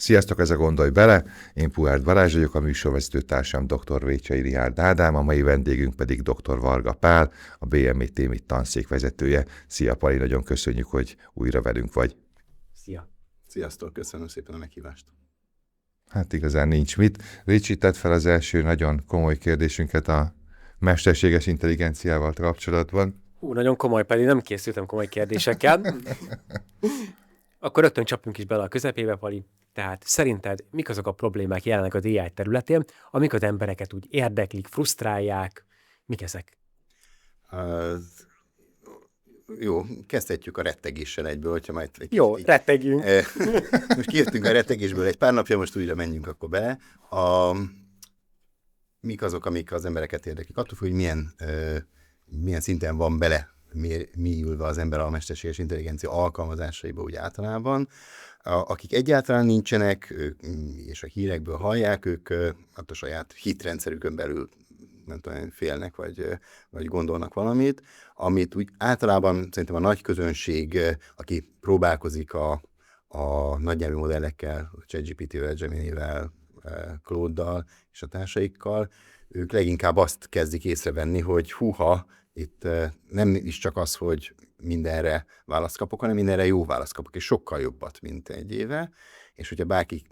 Sziasztok, ez a Gondolj bele! Én Puhárd Balázs vagyok, a műsorvezető társam dr. Vécsei Rihárd Ádám, a mai vendégünk pedig dr. Varga Pál, a BME Témit tanszék vezetője. Szia Pali, nagyon köszönjük, hogy újra velünk vagy. Szia! Sziasztok, köszönöm szépen a meghívást. Hát igazán nincs mit. Vécsi, tett fel az első nagyon komoly kérdésünket a mesterséges intelligenciával kapcsolatban. Nagyon komoly, pedig nem készültem komoly kérdésekkel. Akkor rögtön csapjunk is bele a közepébe, Pali. Tehát szerinted mik azok a problémák jelenleg az AI területén, amik az embereket úgy érdeklik, frusztrálják? Mik ezek? Jó, kezdhetjük a rettegéssel egyből, hogyha majd... Jó, rettegjünk. Most kijöttünk a rettegésből egy pár napja, most újra menjünk akkor bele. Mik azok, amik az embereket érdeklik? Attól függ, hogy milyen szinten van bele mélyülve az ember a mesterséges intelligencia alkalmazásaiba úgy általában. Akik egyáltalán nincsenek, és a hírekből hallják, ők hát a saját hitrendszerükön belül nem tudom, félnek, vagy gondolnak valamit, amit úgy általában szerintem a nagy közönség, aki próbálkozik a nagynyelvű modellekkel, ChatGPT-vel, Gemini-vel, Claude-dal és a társaikkal, ők leginkább azt kezdik észrevenni, hogy húha, itt nem is csak az, hogy mindenre választ kapok, hanem mindenre jó választ kapok, és sokkal jobbat, mint egy éve. És hogyha bárki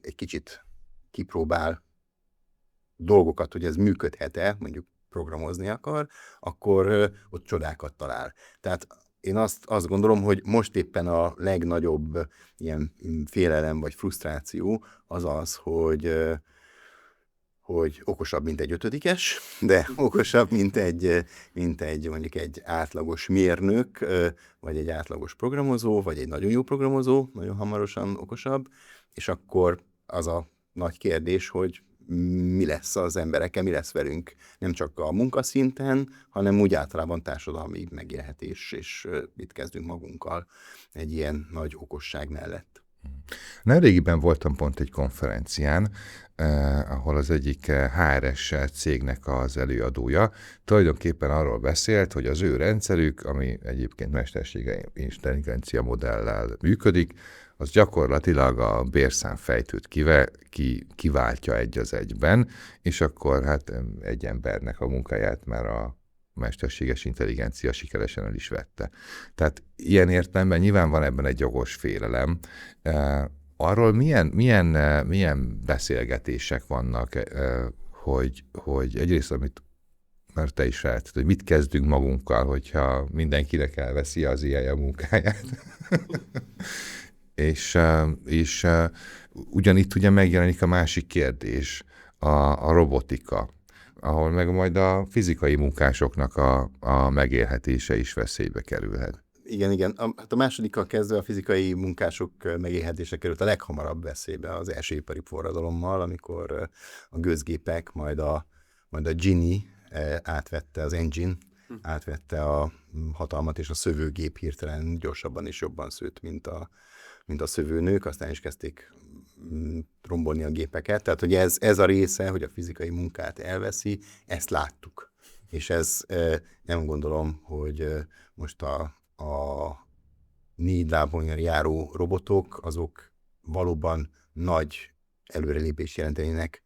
egy kicsit kipróbál dolgokat, hogy ez működhet-e, mondjuk programozni akar, akkor ott csodákat talál. Tehát én azt gondolom, hogy most éppen a legnagyobb ilyen félelem vagy frusztráció az az, hogy okosabb, mint egy ötödikes, de okosabb, mint egy mondjuk egy átlagos mérnök, vagy egy átlagos programozó, vagy egy nagyon jó programozó, nagyon hamarosan okosabb, és akkor az a nagy kérdés, hogy mi lesz az emberekkel, mi lesz velünk, nem csak a munkaszinten, hanem úgy általában társadalmi megélhetés, és mit kezdünk magunkkal egy ilyen nagy okosság mellett. Nemrégiben voltam pont egy konferencián, ahol az egyik HRS cégnek az előadója tulajdonképpen arról beszélt, hogy az ő rendszerük, ami egyébként mesterséges intelligencia modellel működik, az gyakorlatilag a bérszámfejtőt kiváltja egy az egyben, és akkor hát egy embernek a munkáját már a mesterséges intelligencia sikeresen el is vette. Tehát ilyen értelemben nyilván van ebben egy jogos félelem. Arról milyen beszélgetések vannak, hogy egyrészt, amit már te is feltetted, hogy mit kezdünk magunkkal, hogyha mindenkinek elveszi az AI a munkáját. és ugyanitt ugye megjelenik a másik kérdés, a robotika, ahol meg majd a fizikai munkásoknak a megélhetése is veszélybe kerülhet. Igen. Hát a másodikkal kezdve a fizikai munkások megélhetése került a leghamarabb veszélybe az első ipari forradalommal, amikor a gőzgépek, majd a Gini átvette, az engine átvette a hatalmat, és a szövőgép hirtelen gyorsabban és jobban szőtt, mint a szövőnők, aztán is kezdték rombolni a gépeket. Tehát, hogy ez a része, hogy a fizikai munkát elveszi, ezt láttuk. És ez nem gondolom, hogy most a négy lábon járó robotok, azok valóban nagy előrelépést jelentenének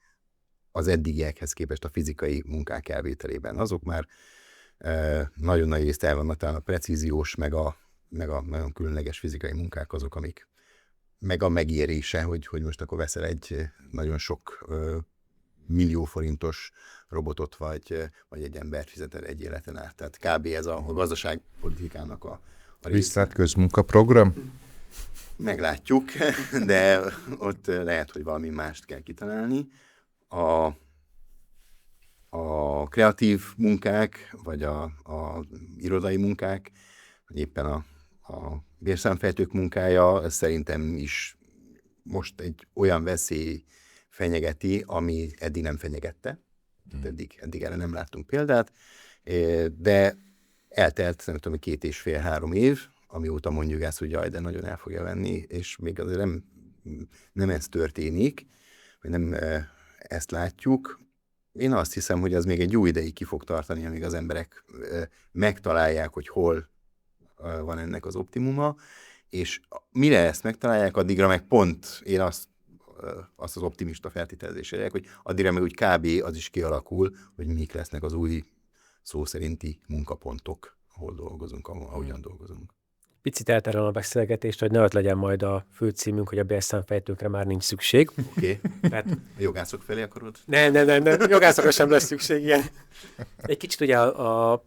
az eddigiekhez képest a fizikai munkák elvételében. Azok már nagyon nagy részt el vannak, talán a precíziós, meg a nagyon különleges fizikai munkák azok, amik meg a megérése, hogy most akkor veszel egy nagyon sok millió forintos robotot, vagy egy embert fizeted egy életen át. Tehát kb. Ez a gazdaságpolitikának a része. Viszlát közmunkaprogram? Meglátjuk, de ott lehet, hogy valami mást kell kitalálni. A kreatív munkák, vagy a irodai munkák, vagy éppen a bérszámfejtők munkája, ez szerintem is most egy olyan veszély fenyegeti, ami eddig nem fenyegette. Eddig erre nem láttunk példát, de eltelt, nem tudom, 2,5-3 év, amióta mondjuk ezt, hogy jaj, de nagyon el fogja venni, és még azért nem ez történik, vagy nem ezt látjuk. Én azt hiszem, hogy ez még egy jó ideig ki fog tartani, amíg az emberek megtalálják, hogy hol van ennek az optimuma, és mire ezt megtalálják, addigra meg pont én azt az optimista feltételezésre, hogy addigra meg úgy kb. Az is kialakul, hogy mik lesznek az új szó szerinti munkapontok, ahol dolgozunk, ahogyan dolgozunk. Picit elterelem a beszélgetést, hogy ne ott legyen majd a főcímünk, hogy a bérszámfejtőkre már nincs szükség. Oké. Tehát A jogászok felé akarod? nem, jogászokra sem lesz szükség, ilyen. Egy kicsit ugye a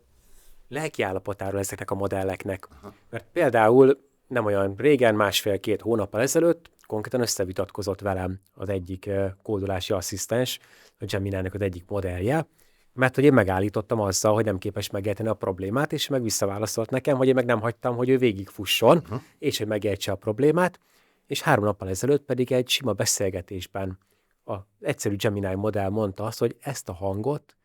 lelki állapotáról ezeknek a modelleknek. Aha. Mert például nem olyan régen, 1,5-2 hónappal ezelőtt konkrétan összevitatkozott velem az egyik kódolási asszisztens, a Gemini-nek az egyik modellje, mert hogy én megállítottam azzal, hogy nem képes megérteni a problémát, és meg visszaválaszolt nekem, hogy én meg nem hagytam, hogy ő végigfusson, és hogy megértse a problémát, és 3 nappal ezelőtt pedig egy sima beszélgetésben az egyszerű Gemini modell mondta azt, hogy ezt a hangot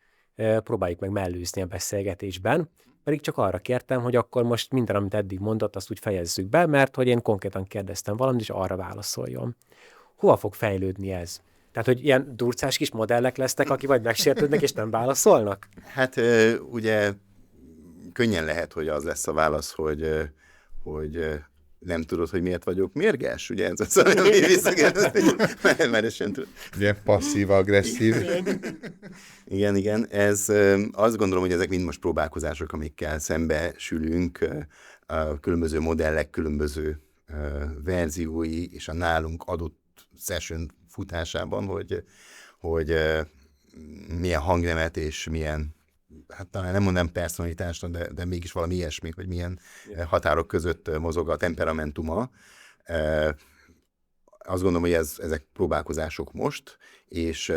próbáljuk meg mellőzni a beszélgetésben, pedig csak arra kértem, hogy akkor most minden, amit eddig mondott, azt úgy fejezzük be, mert hogy én konkrétan kérdeztem valamit, és arra válaszoljon. Hova fog fejlődni ez? Tehát, hogy ilyen durcás kis modellek lesznek, akik vagy megsértődnek, és nem válaszolnak? Hát ugye könnyen lehet, hogy az lesz a válasz, hogy nem tudod, hogy miért vagyok mérges, ugye ez az, ami visszakérdez, mert sem tudod. Ilyen passzív-agresszív. Igen, ez azt gondolom, hogy ezek mind most próbálkozások, amikkel szembesülünk, a különböző modellek, különböző verziói, és a nálunk adott session futásában, hogy milyen hangnemet és milyen, hát talán nem mondom personalitást, de mégis valami ilyesmi, hogy milyen határok között mozog a temperamentuma. Azt gondolom, hogy ezek próbálkozások most, és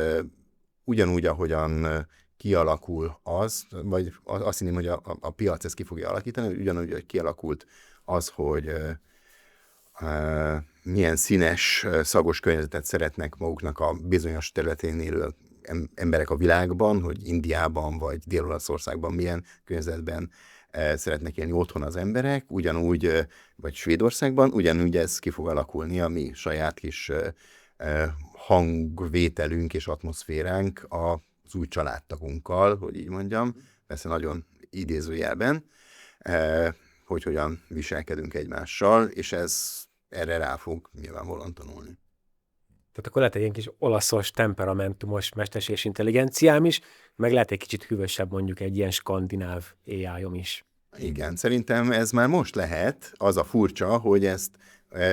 ugyanúgy, ahogyan kialakul az, vagy azt hinném, hogy a piac ezt ki fogja alakítani, ugyanúgy, hogy kialakult az, hogy milyen színes, szagos környezetet szeretnek maguknak a bizonyos területén élő emberek a világban, hogy Indiában vagy Dél-Olaszországban milyen környezetben szeretnek élni otthon az emberek, ugyanúgy, vagy Svédországban, ugyanúgy ez ki fog alakulni a mi saját kis hangvételünk és atmoszféránk az új családtagunkkal, hogy így mondjam, persze nagyon idézőjelben, hogy hogyan viselkedünk egymással, és ez erre rá fog nyilvánvalóan tanulni. Tehát akkor lehet egy ilyen kis olaszos, temperamentumos mesterséges intelligenciám is, meg lehet egy kicsit hűvösebb mondjuk egy ilyen skandináv AI-om is. Igen, szerintem ez már most lehet. Az a furcsa, hogy ezt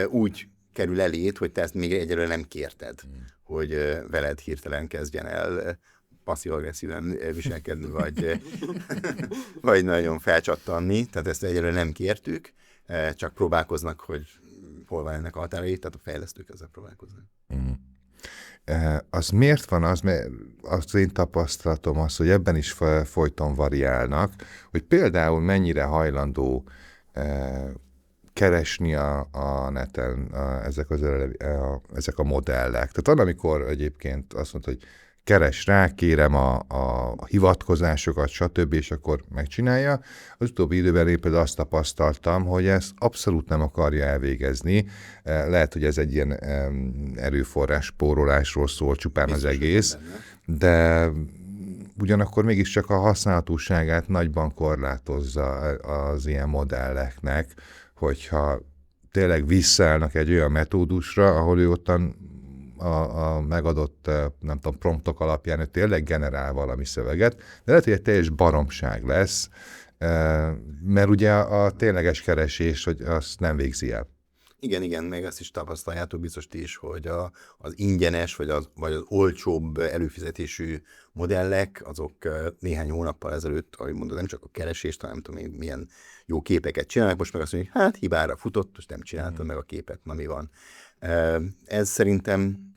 úgy kerül eléd, hogy te ezt még egyelőre nem kérted, hogy veled hirtelen kezdjen el passzív-agresszíven viselkedni, vagy nagyon felcsattanni. Tehát ezt egyelőre nem kértük, csak próbálkoznak, hogy hol van ennek a határai, tehát a fejlesztők ezzel próbálkoznak. Az miért van az, mert azt én tapasztalatom az, hogy ebben is folyton variálnak, hogy például mennyire hajlandó keresni a neten ezek a modellek. Tehát van, amikor egyébként azt mondta, hogy keres rá, kérem a hivatkozásokat, stb., és akkor megcsinálja. Az utóbbi időben én például azt tapasztaltam, hogy ezt abszolút nem akarja elvégezni. Lehet, hogy ez egy ilyen erőforrás spórolásról szól csupán biztos az egész, de ugyanakkor mégiscsak a használhatóságát nagyban korlátozza az ilyen modelleknek, hogyha tényleg visszaállnak egy olyan metódusra, ahol ő ottan a megadott, nem tudom, promptok alapján ő tényleg generál valami szöveget, de lehet, hogy egy teljes baromság lesz, mert ugye a tényleges keresés, hogy azt nem végzi el. Igen, meg azt is tapasztaljátok biztos ti is, hogy az ingyenes, vagy az olcsóbb előfizetésű modellek, azok néhány hónappal ezelőtt, ahogy mondod, nem csak a keresést, hanem nem tudom, milyen jó képeket csinálnak, most meg azt mondjuk, hát hibára futott, most nem csináltad meg a képet, na mi van. Ez szerintem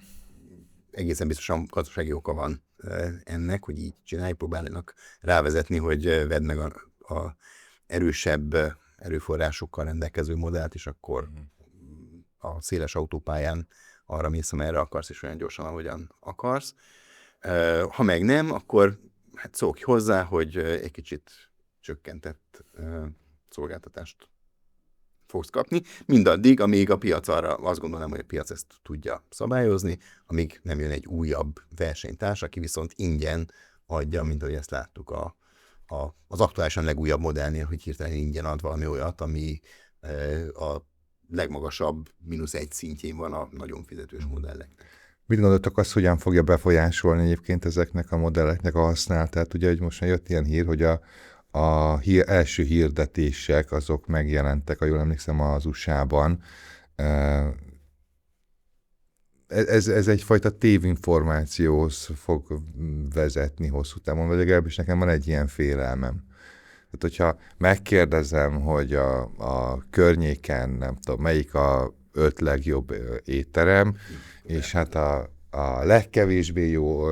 egészen biztosan gazdasági oka van ennek, hogy így csinálj, próbálnak rávezetni, hogy vedd meg a erősebb erőforrásokkal rendelkező modellt, és akkor a széles autópályán arra mész, amerre akarsz, és olyan gyorsan, ahogyan akarsz. Ha meg nem, akkor hát szólj hozzá, hogy egy kicsit csökkentett szolgáltatást fogsz kapni, mindaddig, amíg a piac arra, azt gondolom, hogy a piac ezt tudja szabályozni, amíg nem jön egy újabb versenytárs, aki viszont ingyen adja, mint ahogy ezt láttuk az aktuálisan legújabb modellnél, hogy hirtelen ingyen ad valami olyat, ami a legmagasabb -1 szintjén van a nagyon fizetős modelleknek. Mit gondoltok azt, hogyan fogja befolyásolni egyébként ezeknek a modelleknek a használatát? Ugye, hogy most már jött ilyen hír, hogy első hirdetések azok megjelentek, ha jól emlékszem, az USA-ban. Ez egyfajta tévinformációhoz fog vezetni hosszú távon, vagy legalábbis nekem van egy ilyen félelmem. Tehát, hogyha megkérdezem, hogy a környéken, nem tudom, melyik a 5 legjobb étterem, és hát a legkevésbé jó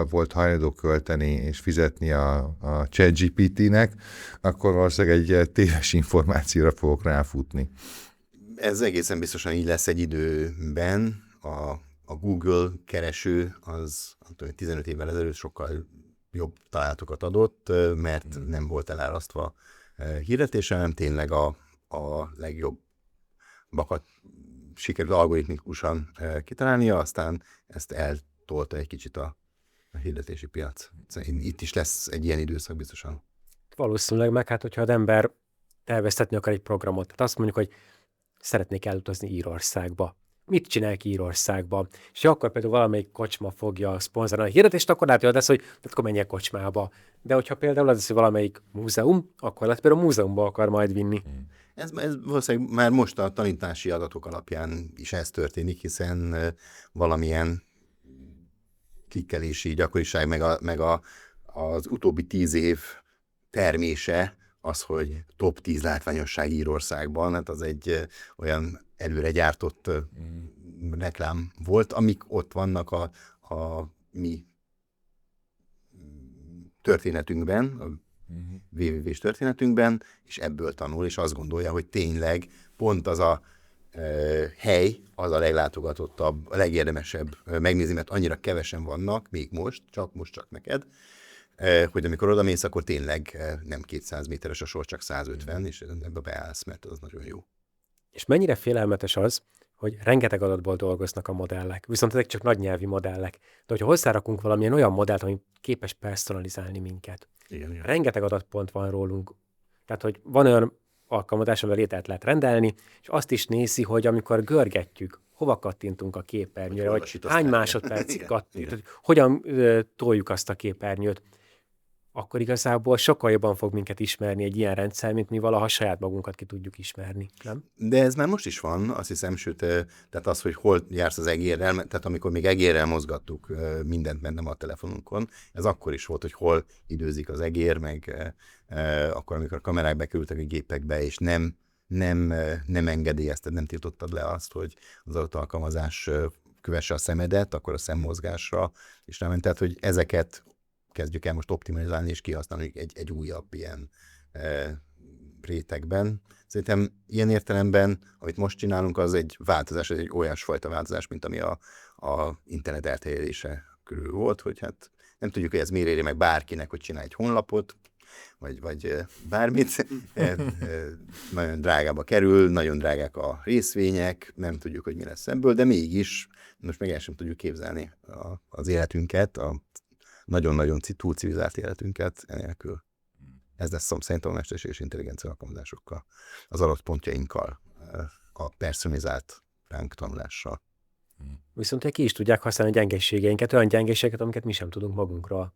volt hajlandó költeni és fizetni a ChatGPT-nek, akkor valószínűleg egy téves információra fogok ráfutni. Ez egészen biztosan így lesz egy időben. A Google kereső az 15 évvel ezelőtt sokkal jobb találatokat adott, mert nem volt elárasztva hirdetése, hanem tényleg a legjobbakat sikerült algoritmikusan kitalálnia, aztán ezt eltolta egy kicsit a hirdetési piac. Itt is lesz egy ilyen időszak biztosan. Valószínűleg meg, hát hogyha az ember terveztetni akar egy programot, tehát azt mondjuk, hogy szeretnék elutazni Írországba. Mit csinál ki Írországba? És akkor például valamelyik kocsma fogja szponzorálni a hirdetést, akkor látja az, hogy akkor menjek kocsmába. De hogyha például az, hogy valamelyik múzeum, akkor lehet például a múzeumba akar majd vinni. Ez valószínűleg már most a tanítási adatok alapján is ez történik, hiszen valamilyen klikkelési gyakoriság, meg az utóbbi 10 év termése az, hogy top 10 látványosság Írországban, hát az egy olyan előre gyártott reklám volt, amik ott vannak a mi történetünkben, a www-s történetünkben, és ebből tanul, és azt gondolja, hogy tényleg pont az a hely, az a leglátogatottabb, a legérdemesebb megnézni, mert annyira kevesen vannak, még most csak neked, hogy amikor odamész, akkor tényleg nem 200 méteres a sor, csak 150, és ebbe beállsz, mert az nagyon jó. És mennyire félelmetes az, hogy rengeteg adatból dolgoznak a modellek, viszont ezek csak nagynyelvi modellek. De hogyha hozzárakunk valamilyen olyan modellt, ami képes personalizálni minket, Igen. rengeteg adatpont van rólunk. Tehát, hogy van olyan alkalmazás, amivel ételt lehet rendelni, és azt is nézi, hogy amikor görgetjük, hova kattintunk a képernyőre, hogy hány másodpercig kattint, hogyan toljuk azt a képernyőt, akkor igazából sokkal jobban fog minket ismerni egy ilyen rendszer, mint mi valaha saját magunkat ki tudjuk ismerni, nem? De ez már most is van, azt hiszem, sőt, tehát az, hogy hol jársz az egérrel, tehát amikor még egérrel mozgattuk mindent bennem a telefonunkon, ez akkor is volt, hogy hol időzik az egér, meg akkor, amikor a kamerák bekerültek a gépekbe, és nem engedélyezted, nem tiltottad le azt, hogy az adott alkalmazás kövesse a szemedet, akkor a szemmozgásra is ráment. Tehát, hogy ezeket kezdjük el most optimalizálni és kihasználni egy újabb ilyen rétegben. Szerintem ilyen értelemben, amit most csinálunk, az egy változás, ez egy olyasfajta változás, mint ami a internet elterjedése körül volt, hogy hát nem tudjuk, hogy ez miért éri meg bárkinek, hogy csinálj egy honlapot, vagy bármit. Nagyon drágába kerül, nagyon drágák a részvények, nem tudjuk, hogy mi lesz ebből, de mégis most meg el sem tudjuk képzelni az életünket, a nagyon-nagyon túl civilizált életünket enélkül. Ez lesz szerintem a mesterséges intelligencia alkalmazásokkal, az adatpontjainkkal, a personalizált ránk tanulással. Viszont ki is tudják használni a gyengeségeinket, olyan gyengeségeket, amiket mi sem tudunk magunkról.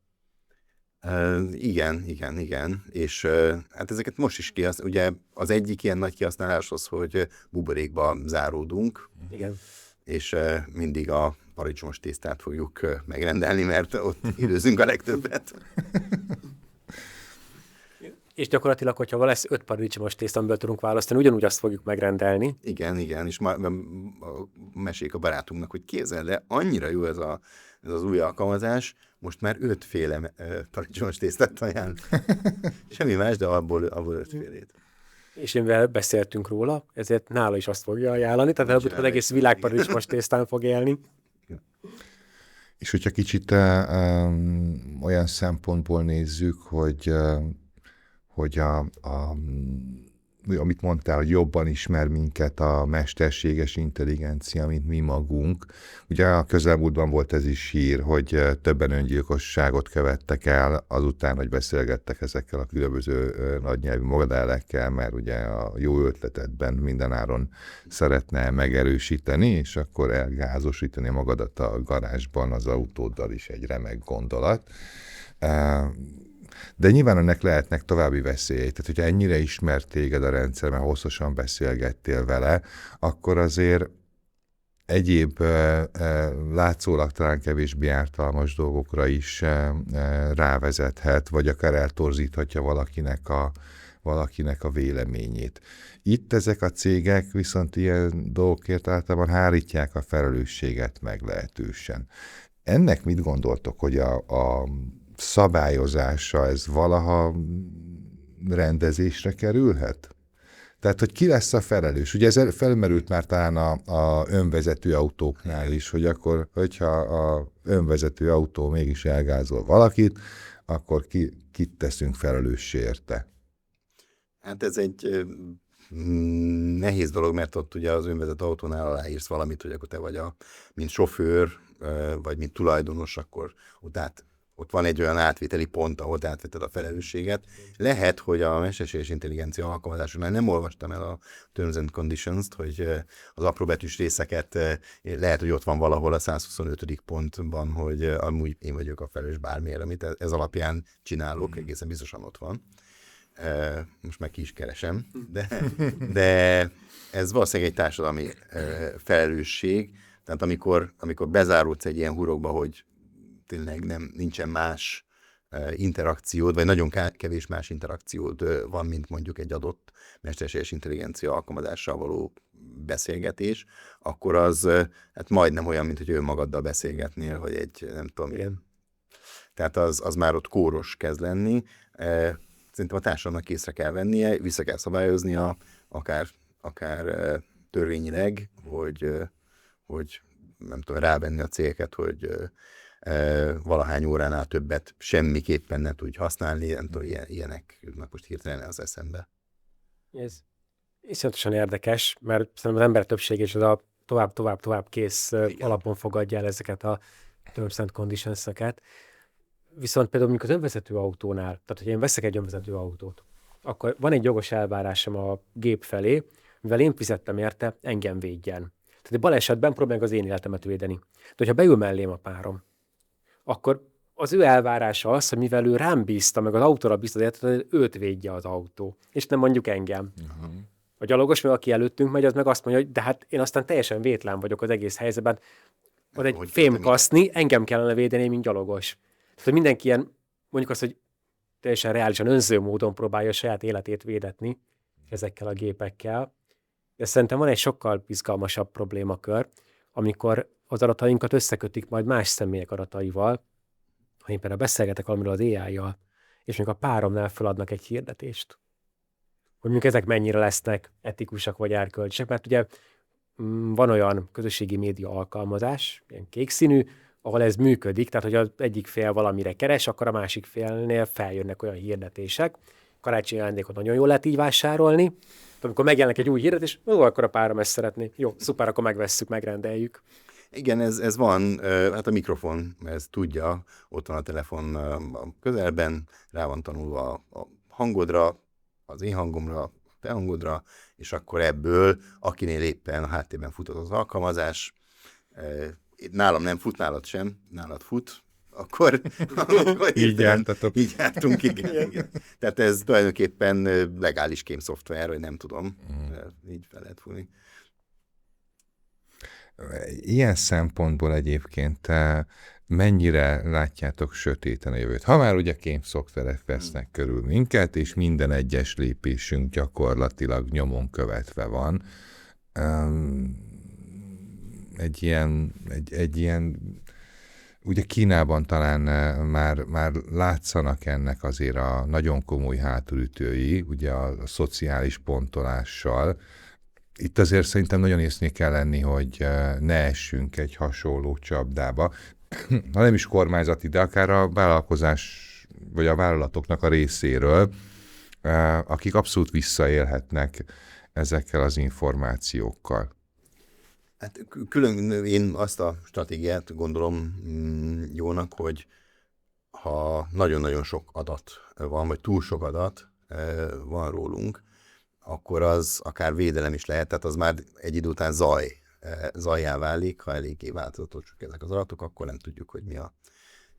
Igen. És hát ezeket most is kihasználjuk. Ugye az egyik ilyen nagy kihasználás az, hogy buborékba záródunk. Igen. És mindig a paradicsomos tésztát fogjuk megrendelni, mert ott időzünk a legtöbbet. És gyakorlatilag, hogyha lesz 5 paradicsomos tészta, amiből tudunk választani, ugyanúgy azt fogjuk megrendelni. Igen, és meséljük a barátunknak, hogy képzeld el, annyira jó ez az új alkalmazás, most már 5 féle paradicsomos tésztát ajánl. Semmi más, de abból 5 félét. És mivel beszéltünk róla, ezért nála is azt fogja ajánlani, tehát előbb az egész világ paradicsomos tésztán fog élni. És hogyha kicsit olyan szempontból nézzük, hogy a amit mondtál, hogy jobban ismer minket a mesterséges intelligencia, mint mi magunk. Ugye a közelmúltban volt ez is hír, hogy többen öngyilkosságot követtek el azután, hogy beszélgettek ezekkel a különböző nagynyelvű modellekkel, mert ugye a jó ötletedben mindenáron szeretne megerősíteni, és akkor elgázosítani magadat a garázsban az autóddal is egy remek gondolat. De nyilván ennek lehetnek további veszélyei. Tehát, hogyha ennyire ismert téged a rendszer, mert hosszasan beszélgettél vele, akkor azért egyéb látszólag talán kevésbé ártalmas dolgokra is rávezethet, vagy akár eltorzíthatja valakinek a véleményét. Itt ezek a cégek viszont ilyen dolgokért általában hárítják a felelősséget meglehetősen. Ennek mit gondoltok, hogy a szabályozása ez valaha rendezésre kerülhet? Tehát, hogy ki lesz a felelős? Ugye ez felmerült már talán a önvezető autóknál is, hogy akkor, hogyha a önvezető autó mégis elgázol valakit, akkor kit teszünk felelőssé érte? Hát ez egy nehéz dolog, mert ott ugye az önvezető autónál aláírsz valamit, hogy akkor te vagy mint sofőr, vagy mint tulajdonos, akkor ott van egy olyan átvételi pont, ahol átvetted a felelősséget. Lehet, hogy a mesterséges intelligencia alkalmazásánál nem olvastam el a Terms and Conditions-t, hogy az apróbetűs részeket lehet, hogy ott van valahol a 125. pontban, hogy amúgy én vagyok a felelős bármiért, amit ez alapján csinálok, egészen biztosan ott van. Most meg ki is keresem, de ez valószínűleg egy társadalmi felelősség. Tehát amikor bezárulsz egy ilyen hurokba, hogy tényleg nincsen más interakciód, vagy nagyon kevés más interakciód van, mint mondjuk egy adott mesterséges intelligencia alkalmazással való beszélgetés, akkor az hát majdnem olyan, mint hogy önmagaddal beszélgetnél, hogy egy, nem tudom, ilyen. Tehát az már ott kóros kezd lenni. Szerintem a társadalomnak észre kell vennie, vissza kell szabályoznia, akár törvényileg, hogy nem tudom, rávenni a cégeket, hogy valahány óránál többet semmiképpen ne tudj használni, nem tudom, ilyenek jutnak most hirtelen az eszembe. Ez iszonyatosan érdekes, mert szerintem az ember többség és az a tovább kész alapon fogadja el ezeket a Terms and Conditions-eket. Viszont például mondjuk az önvezető autónál, tehát hogy én veszek egy önvezető autót, akkor van egy jogos elvárásom a gép felé, mivel én fizettem érte, engem védjen. Tehát egy balesetben próbálják az én életemet védeni. De hogyha beül mellém a párom, akkor az ő elvárása az, hogy mivel ő rám bízta, meg az autóra bízta az életet, őt védje az autó, és nem mondjuk engem. Uh-huh. A gyalogos, meg aki előttünk megy, az meg azt mondja, hogy de hát én aztán teljesen vétlen vagyok az egész helyzetben. Az egy fémkaszni, engem kellene védeni, mint gyalogos. Tehát, hogy mindenki ilyen, mondjuk azt, hogy teljesen reálisan, önző módon próbálja a saját életét védetni ezekkel a gépekkel. De szerintem van egy sokkal izgalmasabb problémakör, amikor az adatainkat összekötik majd más személyek adataival, ha én például beszélgetek valamiről az AI-jal, és mondjuk a páromnál feladnak egy hirdetést, hogy mondjuk ezek mennyire lesznek etikusak vagy erkölcsösek, mert ugye van olyan közösségi média alkalmazás, ilyen kék színű, ahol ez működik, tehát hogy az egyik fél valamire keres, akkor a másik félnél feljönnek olyan hirdetések. Karácsonyi ajándékot nagyon jól lehet így vásárolni. Amikor megjelenik egy új hirdetés, akkor a párom ezt szeretné. Jó, szuper, akkor megvesszük, megrendeljük. Igen, ez van, hát a mikrofon, ez tudja, ott van a telefon a közelben, rá van tanulva a hangodra, az én hangomra, a te hangodra, és akkor ebből, akinél éppen a háttérben futott az alkalmazás, nálam nem fut, nálad sem, nálad fut, akkor így jártunk, igen. Tehát ez tulajdonképpen legális kémszoftver, vagy nem tudom, így fel lehet fújni. Ilyen szempontból egyébként mennyire látjátok sötéten a jövőt? Ha már ugye kémszoftverek vesznek körül minket, és minden egyes lépésünk gyakorlatilag nyomon követve van, egy ilyen ugye Kínában talán már látszanak ennek azért a nagyon komoly hátulütői, ugye a szociális pontolással. Itt azért szerintem nagyon észnél kell lenni, hogy ne essünk egy hasonló csapdába, ha nem is kormányzati, de akár a vállalkozás vagy a vállalatoknak a részéről, akik abszolút visszaélhetnek ezekkel az információkkal. Hát külön én azt a stratégiát gondolom jónak, hogy ha nagyon-nagyon sok adat van, vagy túl sok adat van rólunk, akkor az akár védelem is lehet, tehát az már egy idő után zajjá válik, ha eléggé változatosak ezek az adatok, akkor nem tudjuk, hogy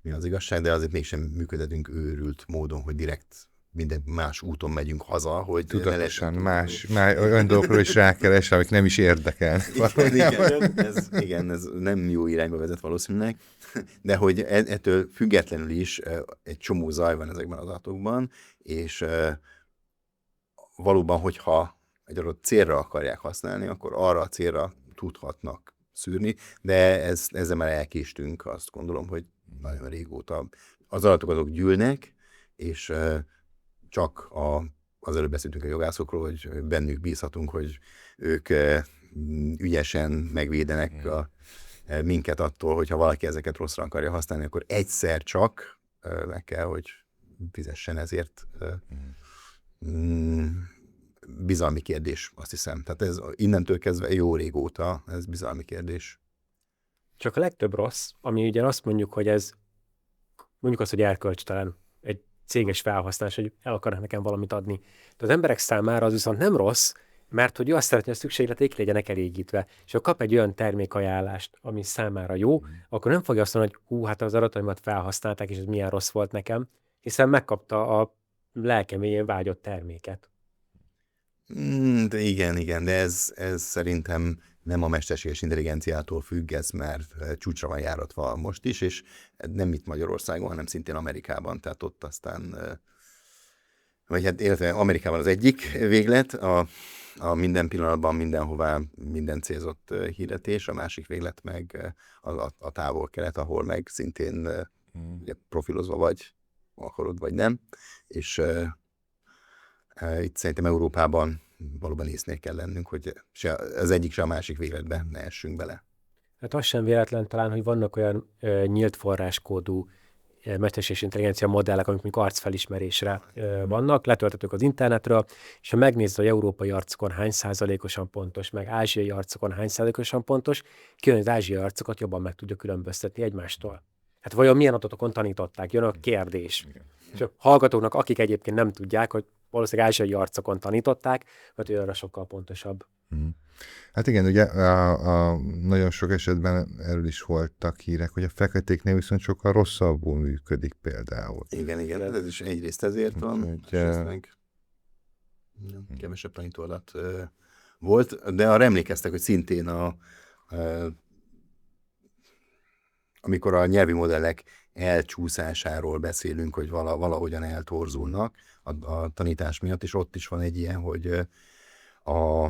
mi az igazság, de azért mégsem működhetünk őrült módon, hogy direkt minden más úton megyünk haza, hogy... Tudatosan más olyan dolgokról is rákeres, amik nem is érdekelnek. Igen, ez nem jó irányba vezet valószínűleg, de hogy ettől függetlenül is egy csomó zaj van ezekben az adatokban, és valóban, hogyha egy adott célra akarják használni, akkor arra a célra tudhatnak szűrni, de ezzel már elkéstünk, azt gondolom, hogy nagyon régóta. Az adatok azok gyűlnek, és csak az előbb beszéltünk a jogászokról, hogy bennük bízhatunk, hogy ők ügyesen megvédenek minket attól, hogyha valaki ezeket rosszra akarja használni, akkor egyszer csak meg kell, hogy fizessen ezért. Bizalmi kérdés, azt hiszem. Tehát ez innentől kezdve jó régóta, ez bizalmi kérdés. Csak a legtöbb rossz, ami ugye azt mondjuk, hogy ez, mondjuk azt, hogy erkölcstelen, egy céges felhasználás, hogy el akarnak nekem valamit adni. De az emberek számára az viszont nem rossz, mert hogy ő azt szeretné, hogy a szükségleteik legyenek elégítve. És ha kap egy olyan termékajánlást, ami számára jó, akkor nem fogja azt mondani, hogy hát az adataimat felhasználták, és ez milyen rossz volt nekem, hiszen megkapta a lelkeméjén vágyott terméket. De igen, de ez szerintem nem a mesterséges intelligenciától függ, ez már csúcsra van járatva most is, és nem itt Magyarországon, hanem szintén Amerikában, tehát ott aztán, vagy hát illetve Amerikában az egyik véglet, a minden pillanatban, mindenhová, minden célzott hirdetés, a másik véglet meg a távol-kelet, ahol meg szintén ugye, profilozva vagy, akarod vagy nem, és itt szerintem Európában valóban észnél kell lennünk, hogy se az egyik, se a másik végletbe ne essünk bele. Hát az sem véletlen talán, hogy vannak olyan nyílt forráskódú mesterséges intelligencia modellek, amik mondjuk arcfelismerésre vannak, letöltetők az internetről, és ha megnézed, hogy európai arcokon hány százalékosan pontos, meg ázsiai arcokon hány százalékosan pontos, kijön, az ázsiai arcokat jobban meg tudja különböztetni egymástól. Hát vajon milyen adatokon tanították? Jön a kérdés. És a hallgatóknak, akik egyébként nem tudják, hogy valószínűleg ázsiai arcokon tanították, mert ő arra sokkal pontosabb. Hát igen, ugye nagyon sok esetben erről is voltak hírek, hogy a feketéknél viszont sokkal rosszabbul működik például. Igen, ez is egyrészt ezért van, és ez meg kevesebb tanítóadat volt, de arra emlékeztek, hogy szintén amikor a nyelvi modellek elcsúszásáról beszélünk, hogy valahogyan eltorzulnak a tanítás miatt, és ott is van egy ilyen, hogy a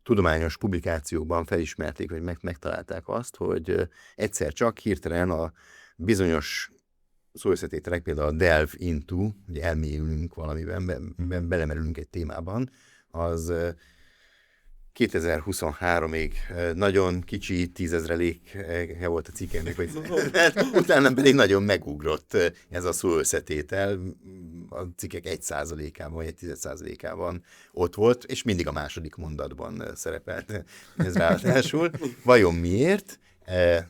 tudományos publikációkban felismerték, hogy megtalálták azt, hogy egyszer csak hirtelen a bizonyos szóösszetételek, például a delve into, hogy elmélyülünk valamiben, belemerülünk egy témában, az 2023-ig nagyon kicsi 10 000 volt a cikkemnek, hogy utána pedig nagyon megugrott ez a szóösszetétel, a cikkek 1%-ában vagy 10%-ában ott volt, és mindig a második mondatban szerepelt ez ráadásul. Vajon miért?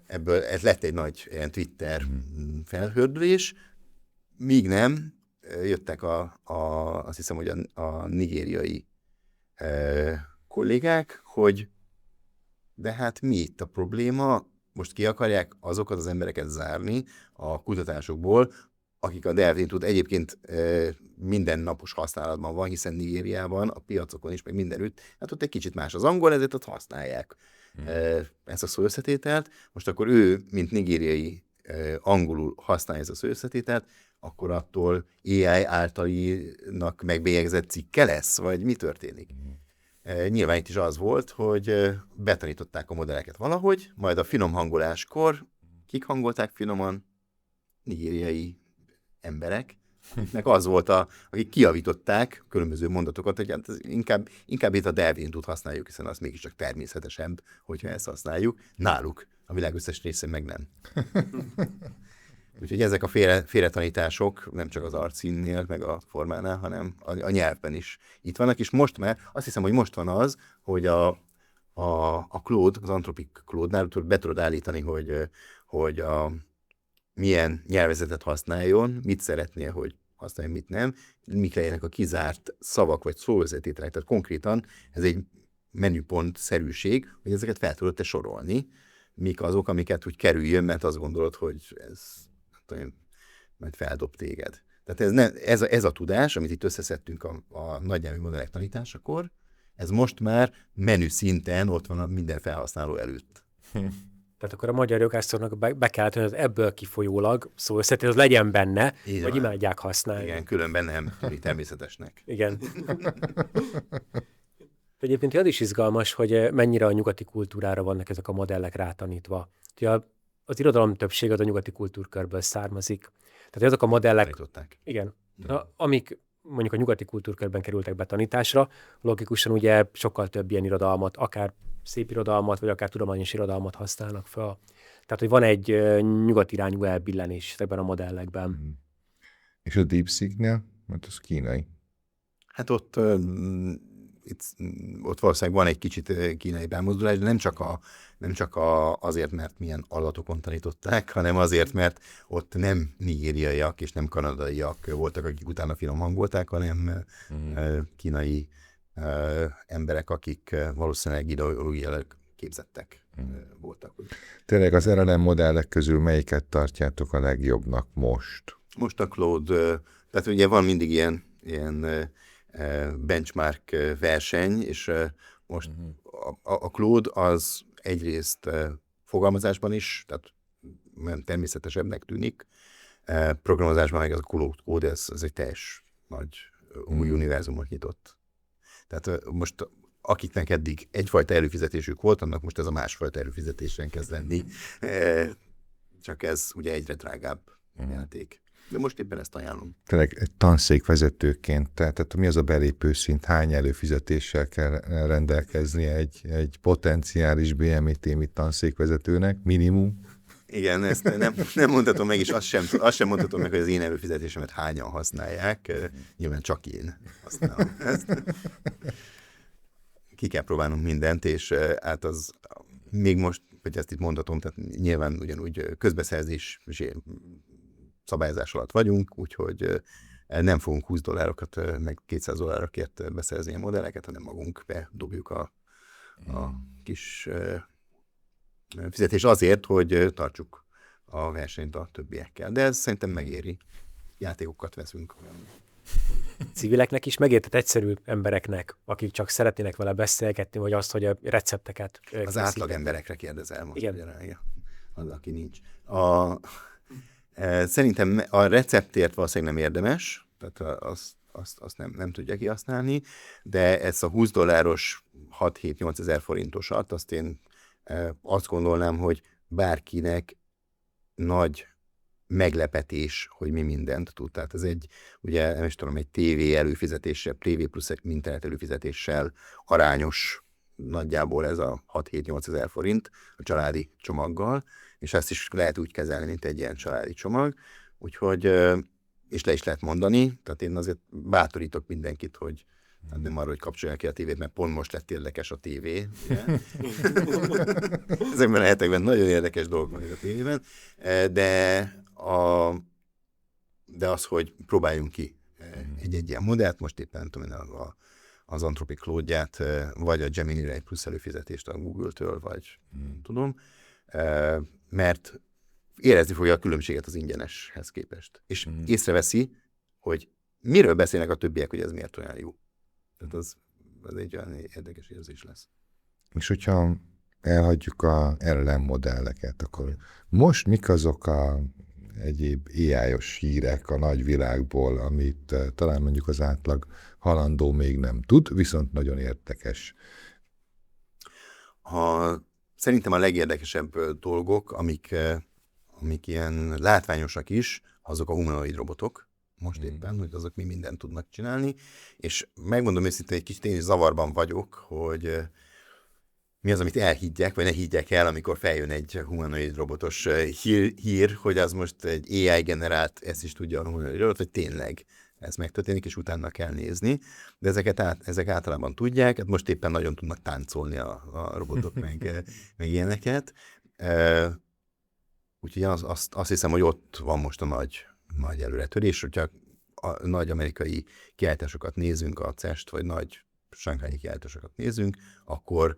Ebből lett egy nagy ilyen Twitter felhördülés, míg nem jöttek azt hiszem, hogy a nigériai kollégák, hogy de hát mi itt a probléma? Most ki akarják azokat az embereket zárni a kutatásokból, akik a delve into-t egyébként mindennapos használatban van, hiszen Nigériában, a piacokon is, meg mindenütt, hát ott egy kicsit más az angol, ezért ott használják ezt a szóösszetételt. Most akkor ő, mint nigériai angolul használja ezt a szóösszetételt, akkor attól AI általinak megbélyegzett cikke lesz? Vagy mi történik? Nyilván itt is az volt, hogy betanították a modelleket valahogy, majd a finom hangoláskor, kik hangolták finoman? Nigériai emberek, meg az volt, akik kijavították különböző mondatokat, hogy hát inkább itt a delve into-t használjuk, hiszen az mégiscsak természetesebb, hogyha ezt használjuk. Náluk, a világ összes részén meg nem. Úgyhogy ezek a félretanítások nem csak az arcszínnél, meg a formánál, hanem a nyelvben is itt vannak, és most már azt hiszem, hogy most van az, hogy a Claude, az Anthropic Claude-nál be tudod állítani, hogy milyen nyelvezetet használjon, mit szeretnél, hogy használjon, mit nem, mik legyenek a kizárt szavak vagy szóvezetételek. Tehát konkrétan ez egy menüpont-szerűség, hogy ezeket fel tudod te sorolni, mik azok, amiket úgy kerüljön, mert azt gondolod, hogy ez majd feldob téged. Tehát ez a tudás, amit itt összeszedtünk a nagynyelvű modellek tanításakor, ez most már menü szinten ott van a minden felhasználó előtt. Tehát akkor a magyar jogászoknak be kellett, hogy az ebből kifolyólag szó összetét, az legyen benne, Így vagy van. imádják használni. Igen, különben nem tűnik természetesnek. Igen. Egyébként az is izgalmas, hogy mennyire a nyugati kultúrára vannak ezek a modellek rátanítva. Ugye az irodalom többsége az a nyugati kultúrkörből származik. Tehát azok a modellek, Állították. igen, amik mondjuk a nyugati kultúrkörben kerültek betanításra, logikusan ugye sokkal több ilyen irodalmat, akár szép irodalmat, vagy akár tudományos irodalmat használnak fel. Tehát, hogy van egy nyugat irányú elbillenés ezekben a modellekben. És a DeepSeek-nél? Mert az kínai. Hát ott valószínűleg van egy kicsit kínai bemozdulás, de nem csak azért, mert milyen adatokon tanították, hanem azért, mert ott nem nigériaiak és nem kanadaiak voltak, akik utána finom hangolták, hanem kínai emberek, akik valószínűleg ideológiailag képzettek voltak. Tényleg az LLM modellek közül melyiket tartjátok a legjobbnak most? Most a Claude, tehát ugye van mindig ilyen benchmark verseny, és most a Claude az egyrészt fogalmazásban is, tehát természetesebbnek tűnik, programozásban meg az a Claude, ez egy teljes nagy új univerzumot nyitott. Tehát most akiknek eddig egyfajta előfizetésük volt, annak most ez a másfajta előfizetésen kezd lenni, csak ez ugye egyre drágább játék. De most éppen ezt ajánlom. Tényleg tanszékvezetőként, tehát mi az a belépő szint, hány előfizetéssel kell rendelkezni egy potenciális BMI-témi tanszékvezetőnek, minimum? Igen, ezt nem mondhatom meg, és azt sem mondhatom meg, hogy az én előfizetésemet hányan használják. Nyilván csak én használom ezt. Ki kell próbálnunk mindent, és hát az még most, hogy ezt itt mondhatom, tehát nyilván ugyanúgy közbeszerzés szabályozás alatt vagyunk, úgyhogy nem fogunk $20 meg $200 beszerzni a modelleket, hanem magunk bedobjuk a kis fizetés azért, hogy tartsuk a versenyt a többiekkel. De ez szerintem megéri. Játékokat veszünk. Civileknek is megértett egyszerű embereknek, akik csak szeretnének vele beszélgetni, vagy azt, hogy a recepteket Az átlag emberekre kérdezel most. Igen. Ugye, az, aki nincs. Szerintem a receptért valószínűleg nem érdemes, tehát azt nem tudja kihasználni, de ez a $20 6-7-8 ezer forintosat, azt én azt gondolnám, hogy bárkinek nagy meglepetés, hogy mi mindent tud. Tehát ez ugye nem is tudom, egy TV előfizetéssel, TV plusz egy internet előfizetéssel arányos nagyjából ez a 6-7-8 ezer forint a családi csomaggal, és ezt is lehet úgy kezelni, mint egy ilyen családi csomag, úgyhogy, és le is lehet mondani, tehát én azért bátorítok mindenkit, hogy hát nem arra, hogy kapcsolják ki a tévét, mert pont most lett érdekes a tévé. Ezekben a hetekben nagyon érdekes dolgok van a tévében, de az, hogy próbáljunk ki egy ilyen modellt, most éppen tudom, az Anthropic Claude-ját, vagy a Gemini-re egy plusz előfizetést a Google-től, vagy tudom, mert érezni fogja a különbséget az ingyeneshez képest. És észreveszi, hogy miről beszélnek a többiek, hogy ez miért olyan jó. Tehát az egy olyan érdekes érzés lesz. És hogyha elhagyjuk a LLM modelleket, akkor most mik azok a egyéb AI-os hírek a nagyvilágból, amit talán mondjuk az átlag halandó még nem tud, viszont nagyon érdekes? Szerintem a legérdekesebb dolgok, amik ilyen látványosak is, azok a humanoid robotok, most éppen, hogy azok mi mindent tudnak csinálni, és megmondom őszintén, egy kicsit én is zavarban vagyok, hogy mi az, amit elhiggyek, vagy ne higgyek el, amikor feljön egy humanoid robotos hír, hogy az most egy AI generált, ezt is tudja a humanoid robot, vagy tényleg ez megtörténik, és utána kell nézni. De ezek általában tudják, hát most éppen nagyon tudnak táncolni a robotok, meg ilyeneket. Úgyhogy azt hiszem, hogy ott van most a nagy előretörés, hogyha a nagy amerikai kiállításokat nézünk, a CEST, vagy nagy sanghályi kiállításokat nézünk, akkor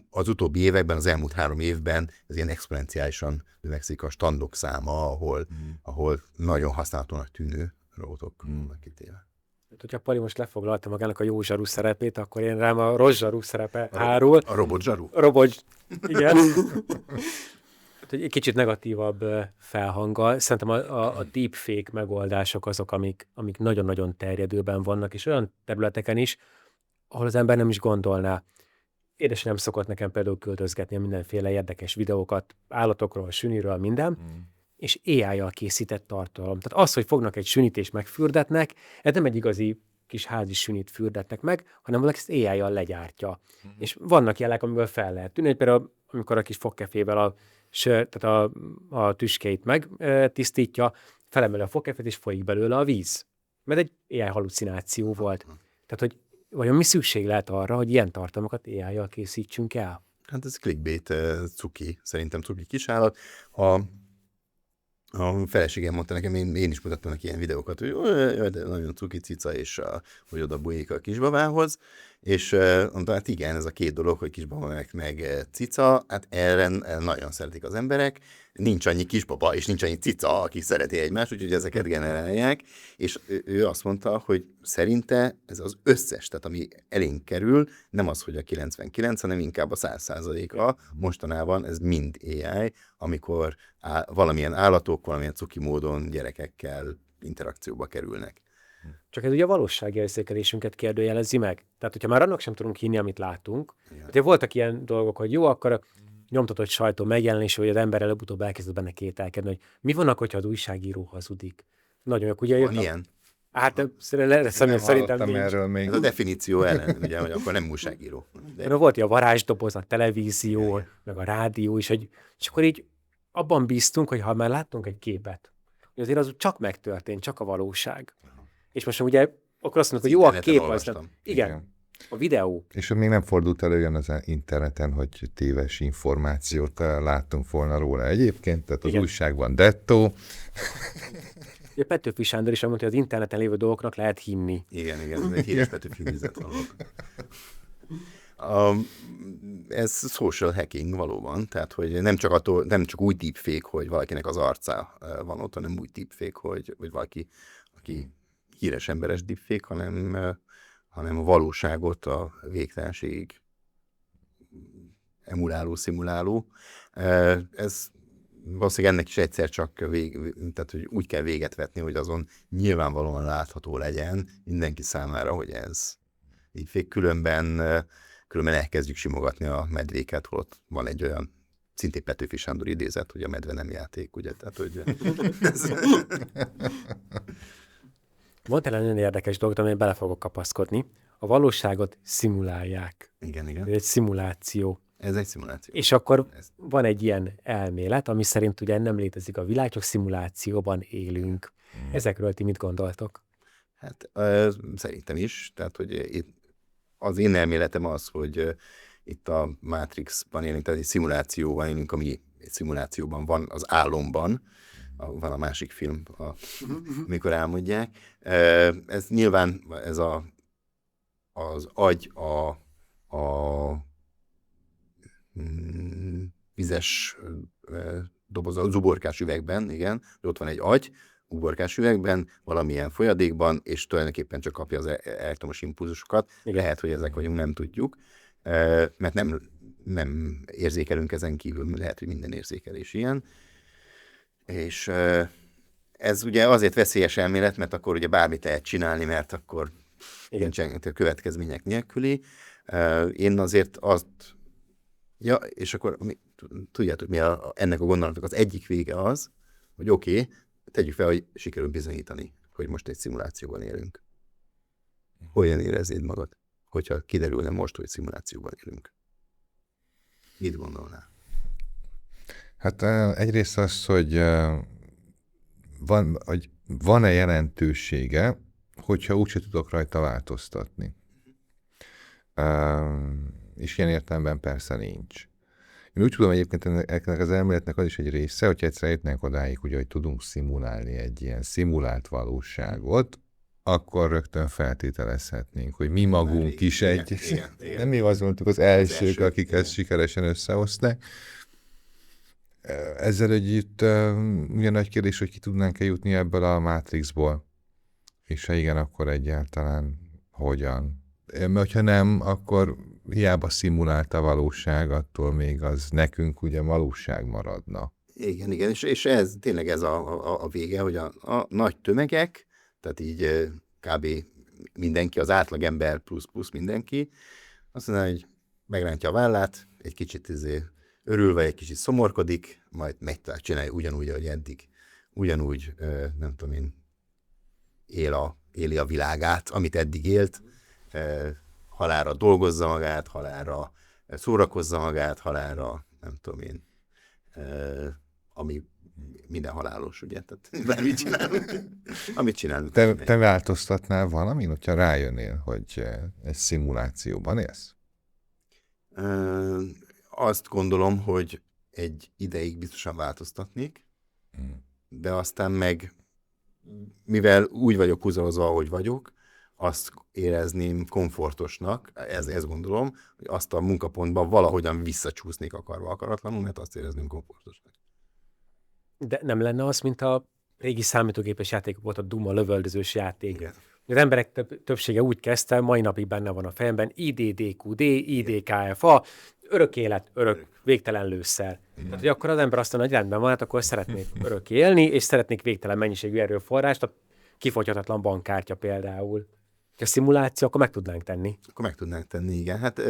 az utóbbi években, az elmúlt 3 évben ez ilyen exponenciálisan növekszik a standok száma, ahol nagyon használhatónak tűnő robotok vannak kitéve. Hogyha Pali most lefoglalta magának a jó zsaru szerepét, akkor én rám a rossz zsaru szerepe hárul. A robot zsaru? A robot, igen. Egy kicsit negatívabb felhanggal. Szerintem a deepfake megoldások azok, amik nagyon-nagyon terjedőben vannak, és olyan területeken is, ahol az ember nem is gondolná. Édesanyám szokott nekem például küldözgetni a mindenféle érdekes videókat, állatokról, süniről, minden, és AI-jal készített tartalom. Tehát az, hogy fognak egy sünit és megfürdetnek, ez nem egy igazi kis házi sünit fürdetnek meg, hanem valaki ezt AI-jal legyártja. És vannak jelek, amiből fel lehet tűnni, például amikor a kis fogkefével tehát a tüskeit megtisztítja, felemeli a fogkefét, és folyik belőle a víz. Mert egy AI hallucináció volt. Tehát, hogy vajon mi szükség lehet arra, hogy ilyen tartalmakat AI-jal készítsünk el? Hát ez clickbait cuki, szerintem cuki kisállat. A feleségem mondta nekem, én is mutattam neki ilyen videókat, hogy de nagyon cuki cica, és hogy oda bujik a kisbabához, és mondta, hát igen, ez a 2 dolog, hogy kisbaba meg cica, hát erre nagyon szeretik az emberek, nincs annyi kisbaba, és nincs annyi cica, aki szereti egymást, úgyhogy ezeket generálják, és ő azt mondta, hogy szerinte ez az összes, tehát ami elénk kerül, nem az, hogy a 99, hanem inkább a 100%-a, mostanában ez mind AI, amikor valamilyen állatok, valamilyen cuki módon gyerekekkel interakcióba kerülnek. Csak ez ugye a valósági érzékelésünket kérdőjelezi meg. Tehát, hogyha már annak sem tudunk hinni, amit látunk. Ugye voltak ilyen dolgok, hogy jó, akkor a nyomtatott sajtó megjelenése, hogy az ember előbb-utóbb elkezdett benne kételkedni, hogy mi vannak, hogyha az újságíró hazudik. Nagyon jók, ugye? Van ilyen? Hát szerintem nincs. Erről még. Ez a definíció ellen, ugye, hogy akkor nem újságíró. De volt a varázsdoboz, a televízió, meg a rádió is, és akkor így abban bíztunk, hogy ha már láttunk egy képet, hogy azért az csak megtörtént, csak a valóság. És most ugye akkor azt mondjuk, hogy jó a kép, az nem. Igen, a videó. És még nem fordult elő olyan az interneten, hogy téves információt láttunk volna róla egyébként, tehát az újságban dettó. Ugye Petőfi Sándor is mondta, hogy az interneten lévő dolgoknak lehet hinni. Igen, ez egy híres Petőfi vizet ez social hacking valóban, tehát hogy nem csak úgy deepfake, hogy valakinek az arca van ott, hanem úgy deepfake, hogy valaki, aki híres emberes deepfake, hanem a valóságot a végtelenségig emuláló, szimuláló. Ez valószínűleg ennek is egyszer csak tehát hogy úgy kell véget vetni, hogy azon nyilvánvalóan látható legyen mindenki számára, hogy ez így fék, különben elkezdjük simogatni a medvéket, holott van egy olyan szintén Petőfi Sándor idézet, hogy a medve nem játék, ugye? Tehát, hogy Mondtál egy nagyon érdekes dolgot, amelyen bele fogok kapaszkodni. A valóságot szimulálják. Igen. Ez egy szimuláció. Ez egy szimuláció. És akkor van egy ilyen elmélet, ami szerint ugye nem létezik a világ, csak szimulációban élünk. Ezekről ti mit gondoltok? Hát szerintem is. Tehát, hogy az én elméletem az, hogy itt a Matrixban élünk, tehát egy szimulációban élünk, ami egy szimulációban van az álomban, van a másik film, amikor álmodják. Ez nyilván az agy a vizes doboz, a zuborkás üvegben, igen, ott van egy agy, uborkás üvegben, valamilyen folyadékban, és tulajdonképpen csak kapja az elektromos impulzusokat. Igen. Lehet, hogy ezek vagyunk, nem tudjuk, mert nem érzékelünk ezen kívül, lehet, hogy minden érzékelés ilyen. És ez ugye azért veszélyes elmélet, mert akkor ugye bármit lehet csinálni, mert akkor nincsen következmények nélküli. Én azért és akkor tudjátok, mi ennek a gondolatnak az egyik vége az, hogy oké, tegyük fel, hogy sikerül bizonyítani, hogy most egy szimulációban élünk. Hogyan éreznéd magad, hogyha kiderülne most, hogy szimulációban élünk? Mit gondolnál? Hát egyrészt az, hogy van-e jelentősége, hogyha úgyse tudok rajta változtatni. És ilyen értelemben persze nincs. Én úgy tudom egyébként ennek az elméletnek az is egy része, hogyha egyszer jutnánk odáig, ugye, hogy tudunk szimulálni egy ilyen szimulált valóságot, akkor rögtön feltételezhetnénk, hogy mi magunk is igen. nem mi az voltunk az elsők, akik ezt sikeresen összehozták. Ezzel együtt ugye nagy kérdés, hogy ki tudnánk-e jutni ebből a Matrixból. És ha igen, akkor egyáltalán hogyan. Mert ha nem, akkor hiába szimulált a valóság, attól még az nekünk ugye valóság maradna. Igen, és ez tényleg ez a vége, hogy a nagy tömegek, tehát így kb. Mindenki, az átlagember plusz mindenki, azt mondja, hogy megrántja a vállát, egy kicsit örül, vagy egy kicsit szomorkodik, majd megy tovább, csinálja ugyanúgy, ahogy eddig. Ugyanúgy, nem tudom én, éli a világát, amit eddig élt, halálra dolgozza magát, halálra szórakozza magát, halálra, nem tudom én, ami minden halálos, ugye? Tehát bármit csinálunk. Amit csinálunk. Te változtatnál valamin, hogyha rájönnél, hogy egy szimulációban élsz? Azt gondolom, hogy egy ideig biztosan változtatnék, de aztán meg, mivel úgy vagyok húzalozva, ahogy vagyok, azt érezném komfortosnak, ezt gondolom, hogy azt a munkapontban valahogyan visszacsúsznék akarva akaratlanul, mert azt érezném komfortosnak. De nem lenne az, mint a régi számítógépes játékok volt, a Duma lövöldözős játék. Igen. Az emberek többsége úgy kezdte, mai napig benne van a fejemben, IDDQD, IDKFA, örök élet, örök végtelen lőszer. Tehát, hogy akkor az ember azt mondja, hogy rendben van, hát akkor szeretnék örök élni, és szeretnék végtelen mennyiségű erőforrást, a kifogyhatatlan bankkártya például. Ha szimuláció, akkor meg tudnánk tenni. Akkor meg tudnánk tenni, igen. Hát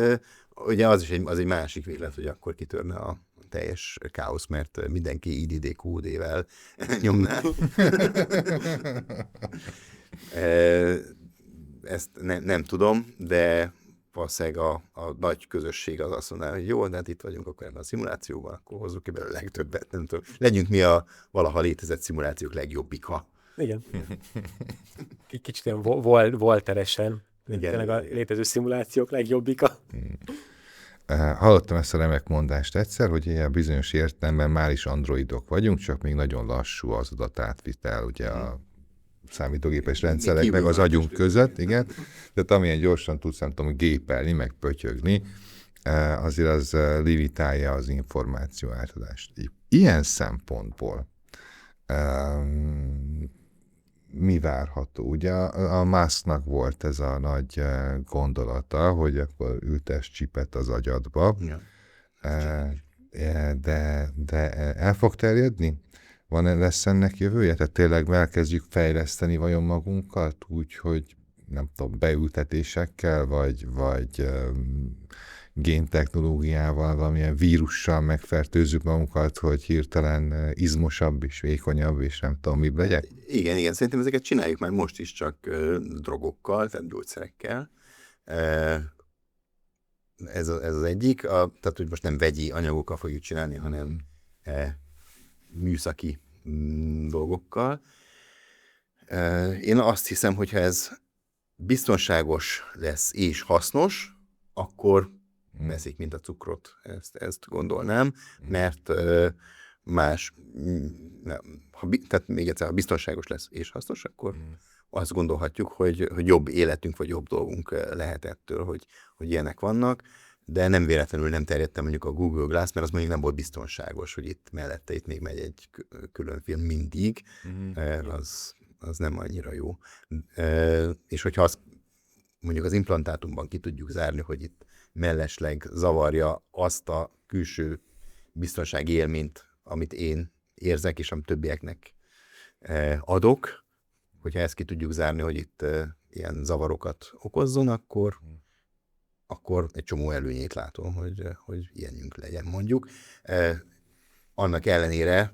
ugye az egy másik véglet, hogy akkor kitörne a teljes káosz, mert mindenki IDDQD-vel nyomná. Ezt nem tudom, de valószínűleg a nagy közösség az azt mondaná, hogy jó, de hát itt vagyunk akkor ebben a szimulációban, akkor hozzuk ki belőle a legtöbbet, nem tudom. Legyünk mi a valaha létezett szimulációk legjobbika. Igen. Kicsit ilyen volteresen. Igen. Tényleg a létező szimulációk legjobbika. Hallottam ezt a remek mondást egyszer, hogy ilyen bizonyos értelemben már is androidok vagyunk, csak még nagyon lassú az adatátvitel, ugye a számítógépes rendszerek meg az agyunk között, igen. Tehát amilyen gyorsan tudsz, nem tudom, gépelni, meg pötyögni, azért az limitálja az információ átadást. Ilyen szempontból mi várható? Ugye a Musknak volt ez a nagy gondolata, hogy akkor ültess csipet az agyadba, Ja. de el fog terjedni? Lesz ennek jövője? Tehát tényleg elkezdjük fejleszteni vajon magunkat úgy, hogy nem tudom, beültetésekkel, vagy géntechnológiával, valamilyen vírussal megfertőzzük magunkat, hogy hirtelen izmosabb és vékonyabb, és nem tudom, mi legyek? Igen, szerintem ezeket csináljuk már most is, csak drogokkal, tehát gyógyszerekkel. Ez az egyik, tehát hogy most nem vegyi anyagokkal fogjuk csinálni, hanem műszaki dolgokkal. Én azt hiszem, hogyha ez biztonságos lesz és hasznos, akkor veszik, mint a cukrot, ezt gondolnám, mert más, tehát még egyszer, ha biztonságos lesz és hasznos, akkor azt gondolhatjuk, hogy jobb életünk, vagy jobb dolgunk lehet ettől, hogy ilyenek vannak, de nem véletlenül nem terjedtem mondjuk a Google Glass, mert az mondjuk nem volt biztonságos, hogy itt mellette itt még megy egy külön film mindig, az nem annyira jó. És hogyha azt mondjuk az implantátumban ki tudjuk zárni, hogy itt mellesleg zavarja azt a külső biztonsági élményt, amit én érzek, és amit többieknek adok, hogyha ezt ki tudjuk zárni, hogy itt ilyen zavarokat okozzon, akkor egy csomó előnyét látom, hogy ilyenünk legyen, mondjuk. Annak ellenére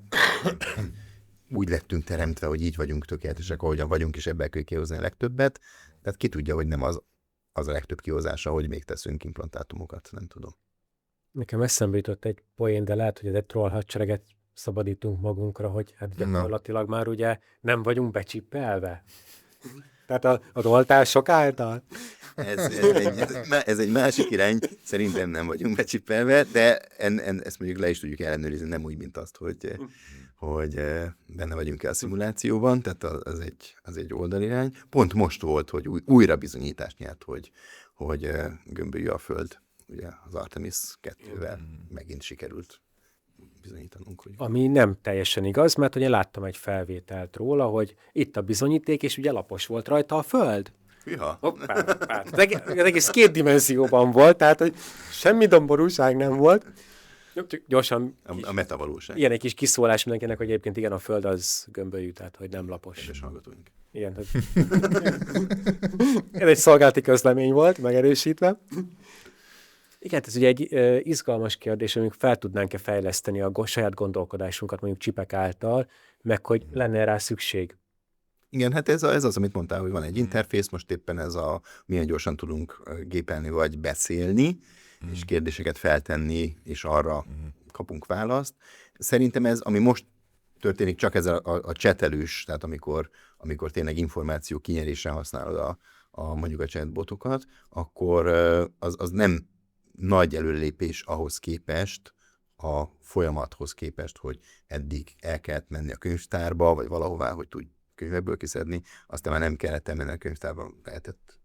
úgy lettünk teremtve, hogy így vagyunk tökéletesek, ahogyan vagyunk, és ebből kell kihozni a legtöbbet. Tehát ki tudja, hogy nem az a legtöbb kihozása, hogy még teszünk implantátumokat, nem tudom. Nekem eszembe jutott egy poén, de lehet, hogy ez egy troll hadsereget szabadítunk magunkra, hogy hát gyakorlatilag már ugye nem vagyunk becsippelve. Tehát a rolltások által. Ez egy másik irány, szerintem nem vagyunk becsippelve, de ezt mondjuk le is tudjuk ellenőrizni, nem úgy, mint azt, hogy benne vagyunk-e a szimulációban, tehát az egy oldalirány. Pont most volt, hogy újra bizonyítást nyert, hogy gömbölyű a Föld. Ugye az Artemis 2-vel megint sikerült bizonyítanunk. Hogy... Ami nem teljesen igaz, mert ugye láttam egy felvételt róla, hogy itt a bizonyíték, és ugye lapos volt rajta a Föld. Ja. Hoppá. Az egész 2 dimenzióban volt, tehát hogy semmi domborúság nem volt. Csak gyorsan... A metavalóság. Ilyen egy kis kiszólás mindenkinek, hogy egyébként igen, a Föld az gömbölyű, tehát hogy nem lapos. Kedves hallgatóink. Igen. Ez egy szolgálati közlemény volt, megerősítve. Igen, ez ugye egy izgalmas kérdés, amik fel tudnánk-e fejleszteni a saját gondolkodásunkat mondjuk csipek által, meg hogy lenne rá szükség. Igen, hát ez az, amit mondtál, hogy van egy interfész, most éppen ez milyen gyorsan tudunk gépelni vagy beszélni, és kérdéseket feltenni, és arra kapunk választ. Szerintem ez, ami most történik, csak ez a csetelős, tehát amikor tényleg információ kinyerésre használod mondjuk a chatbotokat, akkor az nem nagy előlépés ahhoz képest, a folyamathoz képest, hogy eddig el kellett menni a könyvtárba, vagy valahová, hogy tudj könyvekből kiszedni, aztán már nem kellett elmenni a könyvtárba, lehetett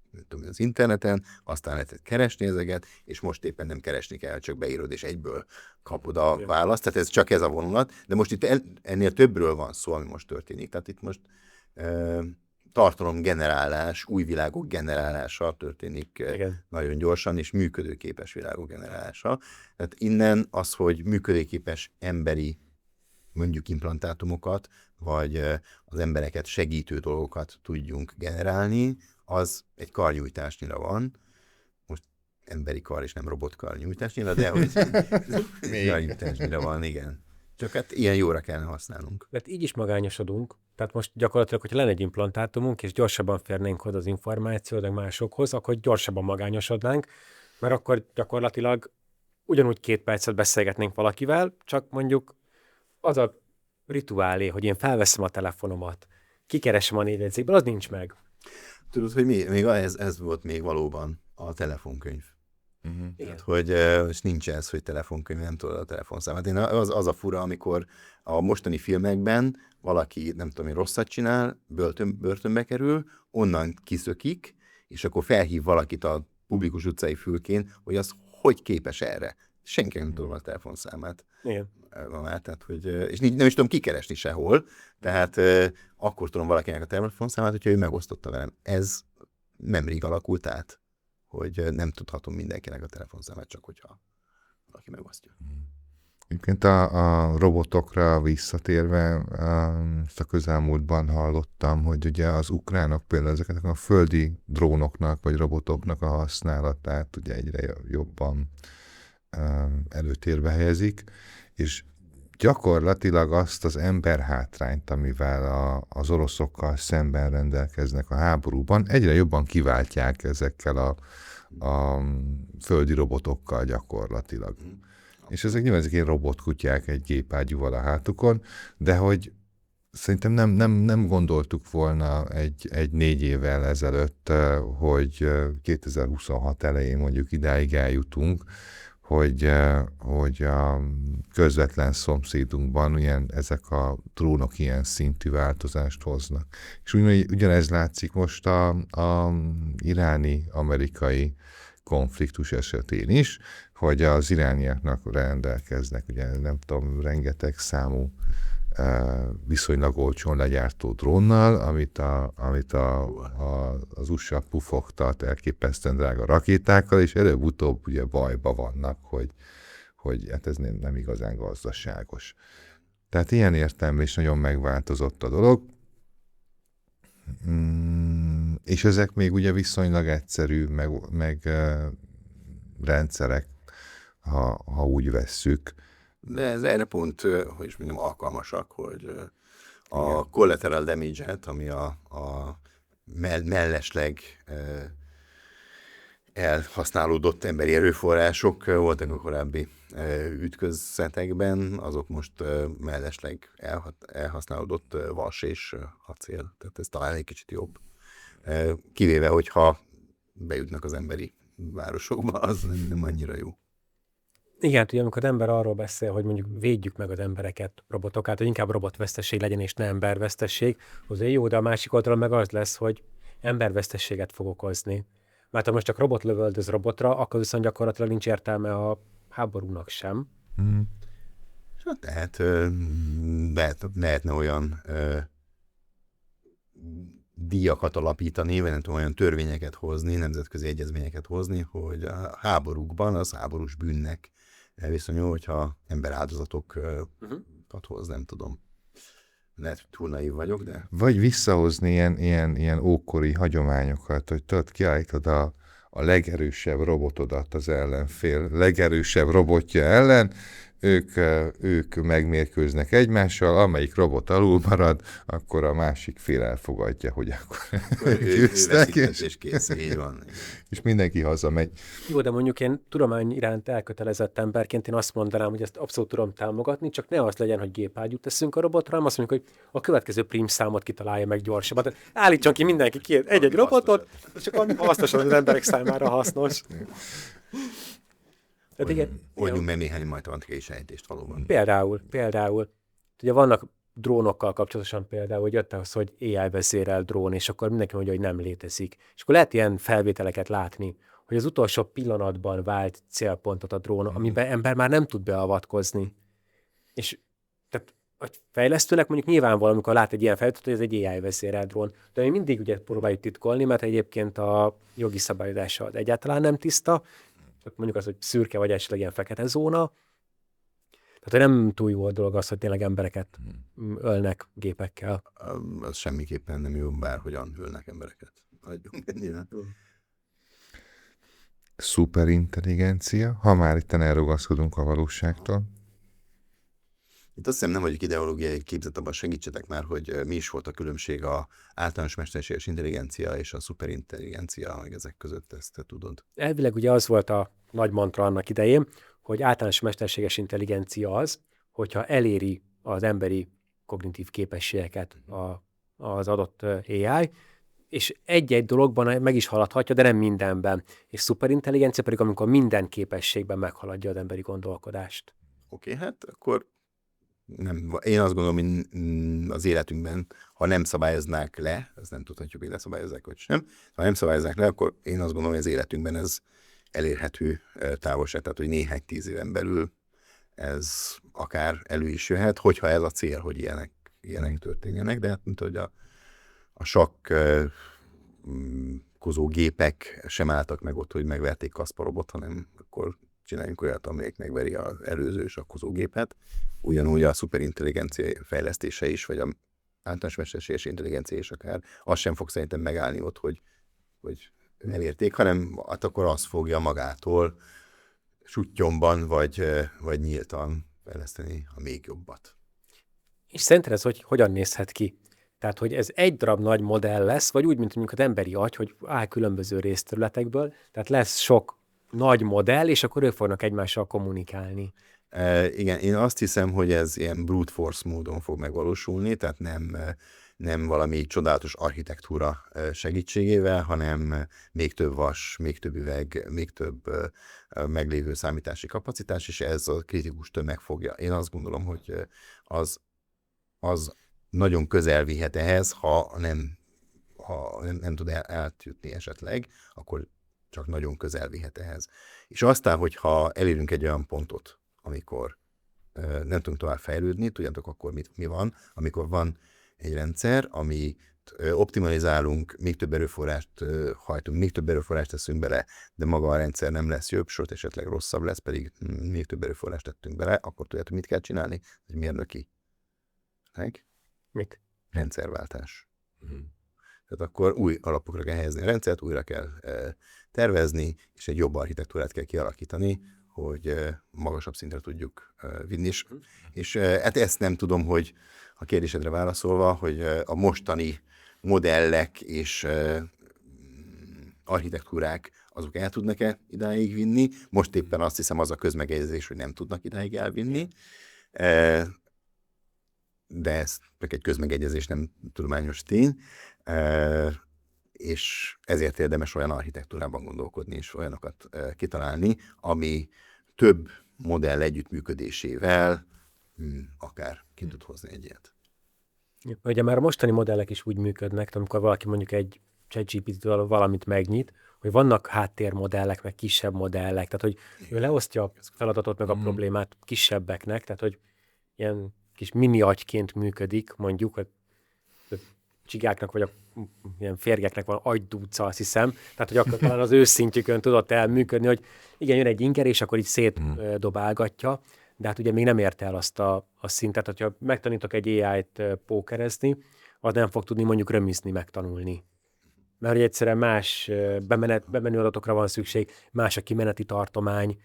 az interneten, aztán lehetett keresni ezeket, és most éppen nem keresni kell, csak beírod, és egyből kapod a választ. Tehát ez csak ez a vonulat, de most itt ennél többről van szó, ami most történik. Tehát itt most tartalomgenerálás, új világok generálása történik nagyon gyorsan, és működőképes világok generálása. Tehát innen az, hogy működőképes emberi mondjuk implantátumokat, vagy az embereket segítő dolgokat tudjunk generálni, az egy karnyújtásnyira van. Most emberi kar és nem robotkar nyújtásnyira, de hogy karnyújtásnyira van, igen. Csak hát ilyen jóra kellene használnunk. Mert így is magányosodunk. Tehát most gyakorlatilag, hogyha lenne egy implantátumunk, és gyorsabban férnénk oda az információt, meg másokhoz, akkor gyorsabban magányosodnánk, mert akkor gyakorlatilag ugyanúgy 2 percet beszélgetnénk valakivel, csak mondjuk az a rituálé, hogy én felveszem a telefonomat, kikeresem a névjegyzékből, az nincs meg. Tudod, hogy még ez volt még valóban a telefonkönyv. Tehát, hogy és nincs ez, hogy telefonkönyv, nem tudod a telefonszámát. Az a fura, amikor a mostani filmekben valaki, nem tudom, rosszat csinál, börtönbe kerül, onnan kiszökik, és akkor felhív valakit a publikus utcai fülkén, hogy az hogy képes erre. Senki nem tudom a telefonszámát. Igen. Tehát, hogy, és nem is tudom kikeresni sehol, tehát akkor tudom valakinek a telefonszámát, hogyha ő megosztotta velem. Ez nemrég alakult át, hogy nem tudhatom mindenkinek a telefonszámát, csak hogyha valaki megosztja. Egyébként a robotokra visszatérve, ezt a közelmúltban hallottam, hogy ugye az ukránok például ezeknek a földi drónoknak vagy robotoknak a használatát ugye egyre jobban előtérbe helyezik, és gyakorlatilag azt az emberhátrányt, amivel az oroszokkal szemben rendelkeznek a háborúban, egyre jobban kiváltják ezekkel a földi robotokkal gyakorlatilag. És ezek nyilván ezek ilyen robotkutyák egy gépágyúval a hátukon, de hogy szerintem nem gondoltuk volna egy 4 évvel ezelőtt, hogy 2026 elején mondjuk idáig eljutunk, hogy a közvetlen szomszédunkban ezek a drónok ilyen szintű változást hoznak. És ugyanez látszik most a iráni-amerikai konfliktus esetén is, hogy az irániaknak rendelkeznek, ugye nem tudom, rengeteg számú viszonylag olcsón legyártó drónnal, amit az USA pufogtat elképesztően drága rakétákkal, és előbb-utóbb ugye bajba vannak, hogy hát ez nem igazán gazdaságos. Tehát ilyen értelemben is nagyon megváltozott a dolog, és ezek még ugye viszonylag egyszerű, meg rendszerek, ha úgy vesszük. De ez erre pont, hogy is mondjam, alkalmasak, hogy a collateral damage-et, ami a mellesleg elhasználódott emberi erőforrások voltak a korábbi ütközetekben, azok most mellesleg elhasználódott vas és acél. Tehát ez talán egy kicsit jobb. Kivéve, hogyha bejutnak az emberi városokba, az nem annyira jó. Igen, ugye amikor az ember arról beszél, hogy mondjuk védjük meg az embereket robotok, hogy inkább robotvesztesség legyen, és ne embervesztesség, azért jó, de a másik oldalon meg az lesz, hogy embervesztességet fog okozni. Mert ha most csak robot lövöldöz robotra, akkor viszont gyakorlatilag nincs értelme a háborúnak sem. Tehát lehetne olyan díjakat alapítani, vagy nem tudom, olyan törvényeket hozni, nemzetközi egyezményeket hozni, hogy a háborúkban az háborús bűnnek viszonyul, hogyha emberáldozatokat hoz, nem tudom. Lehet, hogy túl naív vagyok, de... Vagy visszahozni ilyen ókori hagyományokat, hogy tudod, kiállítod a legerősebb robotodat az ellenfél legerősebb robotja ellen, ők megmérkőznek egymással, amelyik robot alul marad, akkor a másik fél elfogadja, hogy akkor győztek, és kész, így van. És mindenki hazamegy. Jó, de mondjuk én tudomány iránt elkötelezett emberként én azt mondanám, hogy ezt abszolút tudom támogatni, csak ne az legyen, hogy gépágyút teszünk a robotra, hanem azt mondjuk, hogy a következő prim számot kitalálja meg gyorsabban. Tehát állítson ki mindenki egy-egy robotot, csak ami hasznosan az emberek számára hasznos. Oldjunk meg néhány matematikai sejtést valóban. Például. Ugye vannak drónokkal kapcsolatosan például, hogy jött az, hogy AI vezérel drón, és akkor mindenki mondja, hogy nem létezik. És akkor lehet ilyen felvételeket látni, hogy az utolsó pillanatban vált célpontot a drón, amiben ember már nem tud beavatkozni. És tehát a fejlesztőnek mondjuk nyilvánvaló, amikor lát egy ilyen felvételt, hogy ez egy AI vezérel drón. De mi mindig ugye próbáljuk titkolni, mert egyébként a jogi szabályozása az egyáltalán nem tiszta, mondjuk az, hogy szürke vagy esetleg ilyen fekete zóna. Tehát nem túl jó a dolog az, hogy tényleg embereket ölnek gépekkel. Az semmiképpen nem jó, bárhogyan ölnek embereket. Adjunk ennyire. Szuperintelligencia, ha már itt elrugaszkodunk a valóságtól. Itt azt hiszem nem vagyok ideológiai képzett, abban segítsetek már, hogy mi is volt a különbség a általános mesterséges intelligencia és a szuperintelligencia, meg ezek között, ezt te tudod. Elvileg ugye az volt a nagy mantra annak idején, hogy általános mesterséges intelligencia az, hogyha eléri az emberi kognitív képességeket az adott AI, és egy-egy dologban meg is haladhatja, de nem mindenben. És szuperintelligencia pedig, amikor minden képességben meghaladja az emberi gondolkodást. Oké, hát akkor nem, én azt gondolom, hogy az életünkben, ha nem szabályoznák le, ezt nem tudhatjuk, hogy leszabályozzák, vagy sem, ha nem szabályoznák le, akkor én azt gondolom, hogy az életünkben ez elérhető távolság, tehát hogy néhány 10 éven belül ez akár elő is jöhet, hogyha ez a cél, hogy ilyenek történjenek, de hát mint hogy a sakkozógépek sem álltak meg ott, hogy megverték Kasparovot, hanem akkor csináljunk olyat, amelyik megveri az előző sakkozógépet. Ugyanúgy a szuperintelligencia fejlesztése is, vagy a általános mesterséges intelligencia is akár, az sem fog szerintem megállni ott, hogy elérték, hanem hát akkor az fogja magától suttyomban, vagy nyíltan fejleszteni a még jobbat. És szerinted ez hogyan nézhet ki? Tehát, hogy ez egy darab nagy modell lesz, vagy úgy, mint mondjuk az emberi agy, hogy áll különböző részterületekből, tehát lesz sok nagy modell, és akkor ők fognak egymással kommunikálni. Igen, én azt hiszem, hogy ez ilyen brute force módon fog megvalósulni, tehát nem valami csodálatos architektúra segítségével, hanem még több vas, még több üveg, még több meglévő számítási kapacitás, és ez a kritikus tömeg fogja. Én azt gondolom, hogy az nagyon közel vihet ehhez, ha nem tud átjutni esetleg, akkor csak nagyon közel vihet ehhez. És aztán, hogyha elérünk egy olyan pontot, amikor nem tudunk tovább fejlődni, tudjátok akkor mi van, amikor van egy rendszer, ami optimalizálunk, még több erőforrást hajtunk, még több erőforrást teszünk bele, de maga a rendszer nem lesz jobb, sőt esetleg rosszabb lesz, pedig még több erőforrást tettünk bele, akkor tudjátok, mit kell csinálni? Egy mérnöki. Mit? Rendszerváltás. Tehát akkor új alapokra kell helyezni a rendszert, újra kell tervezni, és egy jobb architektúrát kell kialakítani, hogy magasabb szintre tudjuk vinni. És hát ezt nem tudom, hogy a kérdésedre válaszolva, hogy a mostani modellek és architektúrák azok el tudnak-e idáig vinni. Most éppen azt hiszem, az a közmegegyezés, hogy nem tudnak idáig elvinni. De ez csak egy közmegegyezés, nem tudományos tény. És ezért érdemes olyan architektúrában gondolkodni, és olyanokat kitalálni, ami több modell együttműködésével akár ki tud hozni egy ilyet. Ugye már a mostani modellek is úgy működnek, amikor valaki mondjuk egy ChatGPT-től valamit megnyit, hogy vannak háttérmodellek, meg kisebb modellek, tehát hogy ő leosztja a feladatot, meg a problémát kisebbeknek, tehát hogy ilyen kis mini agyként működik, mondjuk, a csigáknak vagy a ilyen férgeknek van agydúca, azt hiszem, tehát hogy akkor talán az ő szintjükön tudott elműködni, hogy igen, jön egy inger, és akkor így szétdobálgatja, de hát ugye még nem érte el azt a szintet, hogyha megtanítok egy AI-t pókerezni, az nem fog tudni mondjuk römizni, megtanulni. Mert hogy egyszerűen más bemenő adatokra van szükség, más a kimeneti tartomány,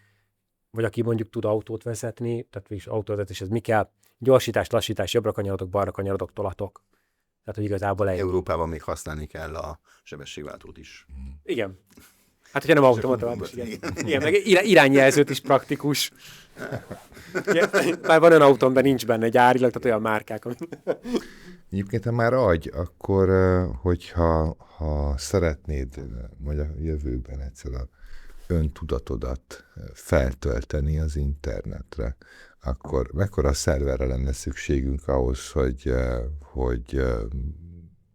vagy aki mondjuk tud autót vezetni, tehát is autóvezetés, ez mi kell? Gyorsítás, lassítás, jobbra kanyarodok, balra kanyarodok, tolatok. Tehát, hogy igazából Európában még használni kell a sebességváltót is. Igen. Hát, hogyha nem automata, igen, meg irányjelzőt is praktikus. Bár van olyan autón, de nincs benne gyárilag, tehát olyan márkák. Egyébként, ha már agy, akkor hogyha szeretnéd majd a jövőben egyszer a öntudatodat feltölteni az internetre, akkor mekkora szerverre lenne szükségünk ahhoz, hogy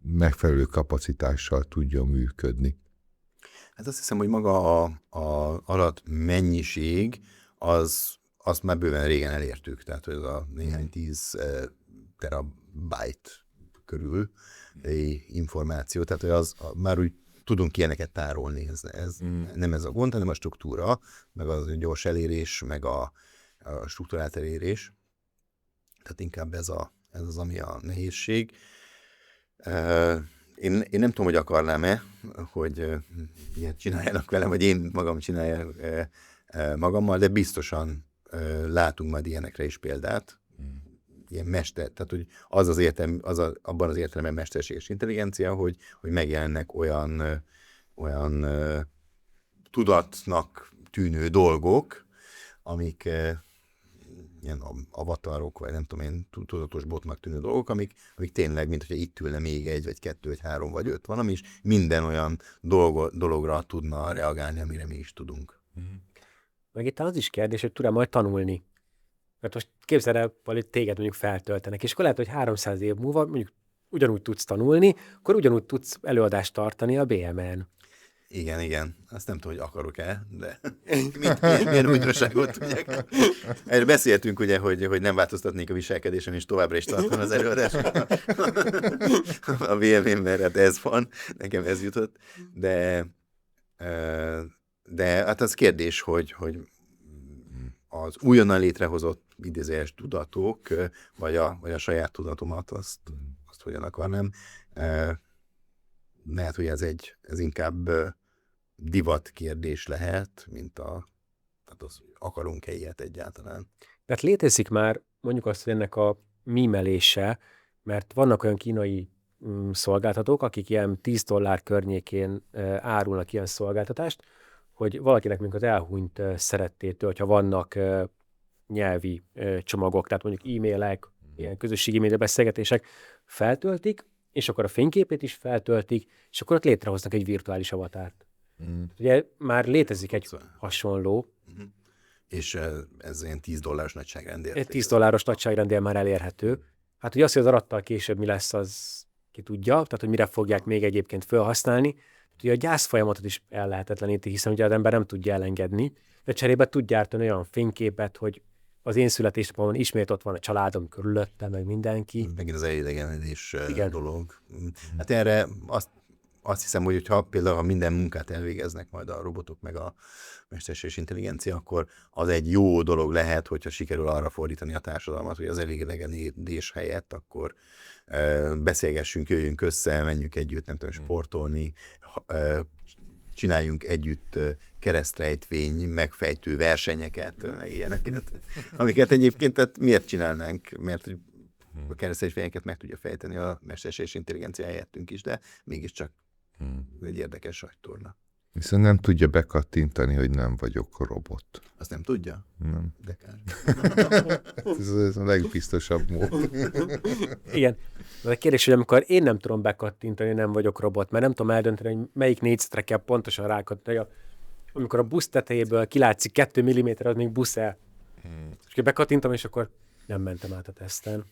megfelelő kapacitással tudjon működni? Hát azt hiszem, hogy maga a adat mennyiség, azt már bőven régen elértük, tehát hogy az a néhány 10 terabyte körül információ, tehát hogy már úgy tudunk ilyeneket tárolni, nem ez a gond, hanem a struktúra, meg az gyors elérés, meg a struktúrált elérés. Tehát inkább ez az, ami a nehézség. Én nem tudom, hogy akarnám-e, hogy ilyet csináljanak velem, vagy én magam csináljak magammal, de biztosan látunk majd ilyenekre is példát. Ilyen mester, tehát hogy abban az értelemben mesterséges intelligencia, hogy megjelennek olyan tudatnak tűnő dolgok, amik ilyen avatarok, vagy nem tudom én, tudatos botnak tűnő dolgok, amik tényleg, mint hogyha itt ülne még egy, vagy kettő, vagy három, vagy öt valami, és minden olyan dologra tudna reagálni, amire mi is tudunk. Meg itt az is kérdés, hogy tud-e majd tanulni. Mert most képzeld el, hogy téged mondjuk feltöltenek, és akkor lehet, hogy 300 év múlva mondjuk ugyanúgy tudsz tanulni, akkor ugyanúgy tudsz előadást tartani a BMN. Igen. Azt nem tudom, hogy akarok-e, de milyen újdonságot tudják. Erről beszéltünk ugye, hogy nem változtatnék a viselkedésem, és továbbra is tartom az előadást a BMN-ben, mert ez van, nekem ez jutott. De hát az kérdés, hogy az újonnan létrehozott idézőjeles tudatok, vagy a saját tudatomat, azt hogyan akarnám. Lehet, hogy ez inkább divat kérdés lehet, mint tehát az, akarunk-e ilyet egyáltalán. Tehát létezik már mondjuk azt, hogy ennek a mímelése, mert vannak olyan kínai szolgáltatók, akik ilyen $10 környékén árulnak ilyen szolgáltatást, hogy valakinek mondjuk az elhunyt szerettétől, hogyha vannak nyelvi csomagok, tehát mondjuk e-mailek, ilyen közösségi e-mail beszélgetések, feltöltik, és akkor a fényképét is feltöltik, és akkor ott létrehoznak egy virtuális avatárt. Ugye már létezik egy hasonló. És ez ilyen $10 nagyságrendél. Egy $10 nagyságrendél már elérhető. Hát ugye az, hogy az adattal később mi lesz, az ki tudja, tehát hogy mire fogják még egyébként felhasználni. Ugye a gyász folyamatot is ellehetetleníti, hiszen ugye az ember nem tudja elengedni, de cserébe tud gyártani olyan fényképet, hogy az én születésnapomon ismét ott van a családom körülötte, meg mindenki. Megint az elidegenedés dolog. Hát erre azt hiszem, hogy ha például minden munkát elvégeznek majd a robotok, meg a mesterséges intelligencia, akkor az egy jó dolog lehet, hogyha sikerül arra fordítani a társadalmat, hogy az elidegenedés helyett akkor beszélgessünk, jöjjünk össze, menjünk együtt, nem tudom, sportolni, csináljunk együtt keresztrejtvény, megfejtő versenyeket, meg ilyeneket, amiket egyébként tehát miért csinálnánk? Mert a keresztrejtvényeket meg tudja fejteni a mesterséges intelligencia helyettünk is, de mégiscsak egy érdekes agytorna. Viszont nem tudja bekattintani, hogy nem vagyok robot. Azt nem tudja? Nem. De kár. Ez a legbiztosabb mód. Igen. De a kérdés, hogy amikor én nem tudom bekattintani, nem vagyok robot, mert nem tudom eldönteni, hogy melyik négyzetre kell pontosan rákattintani. Amikor a busz tetejéből kilátszik 2 mm, az még busz el. És bekattintom, és akkor nem mentem át a teszten.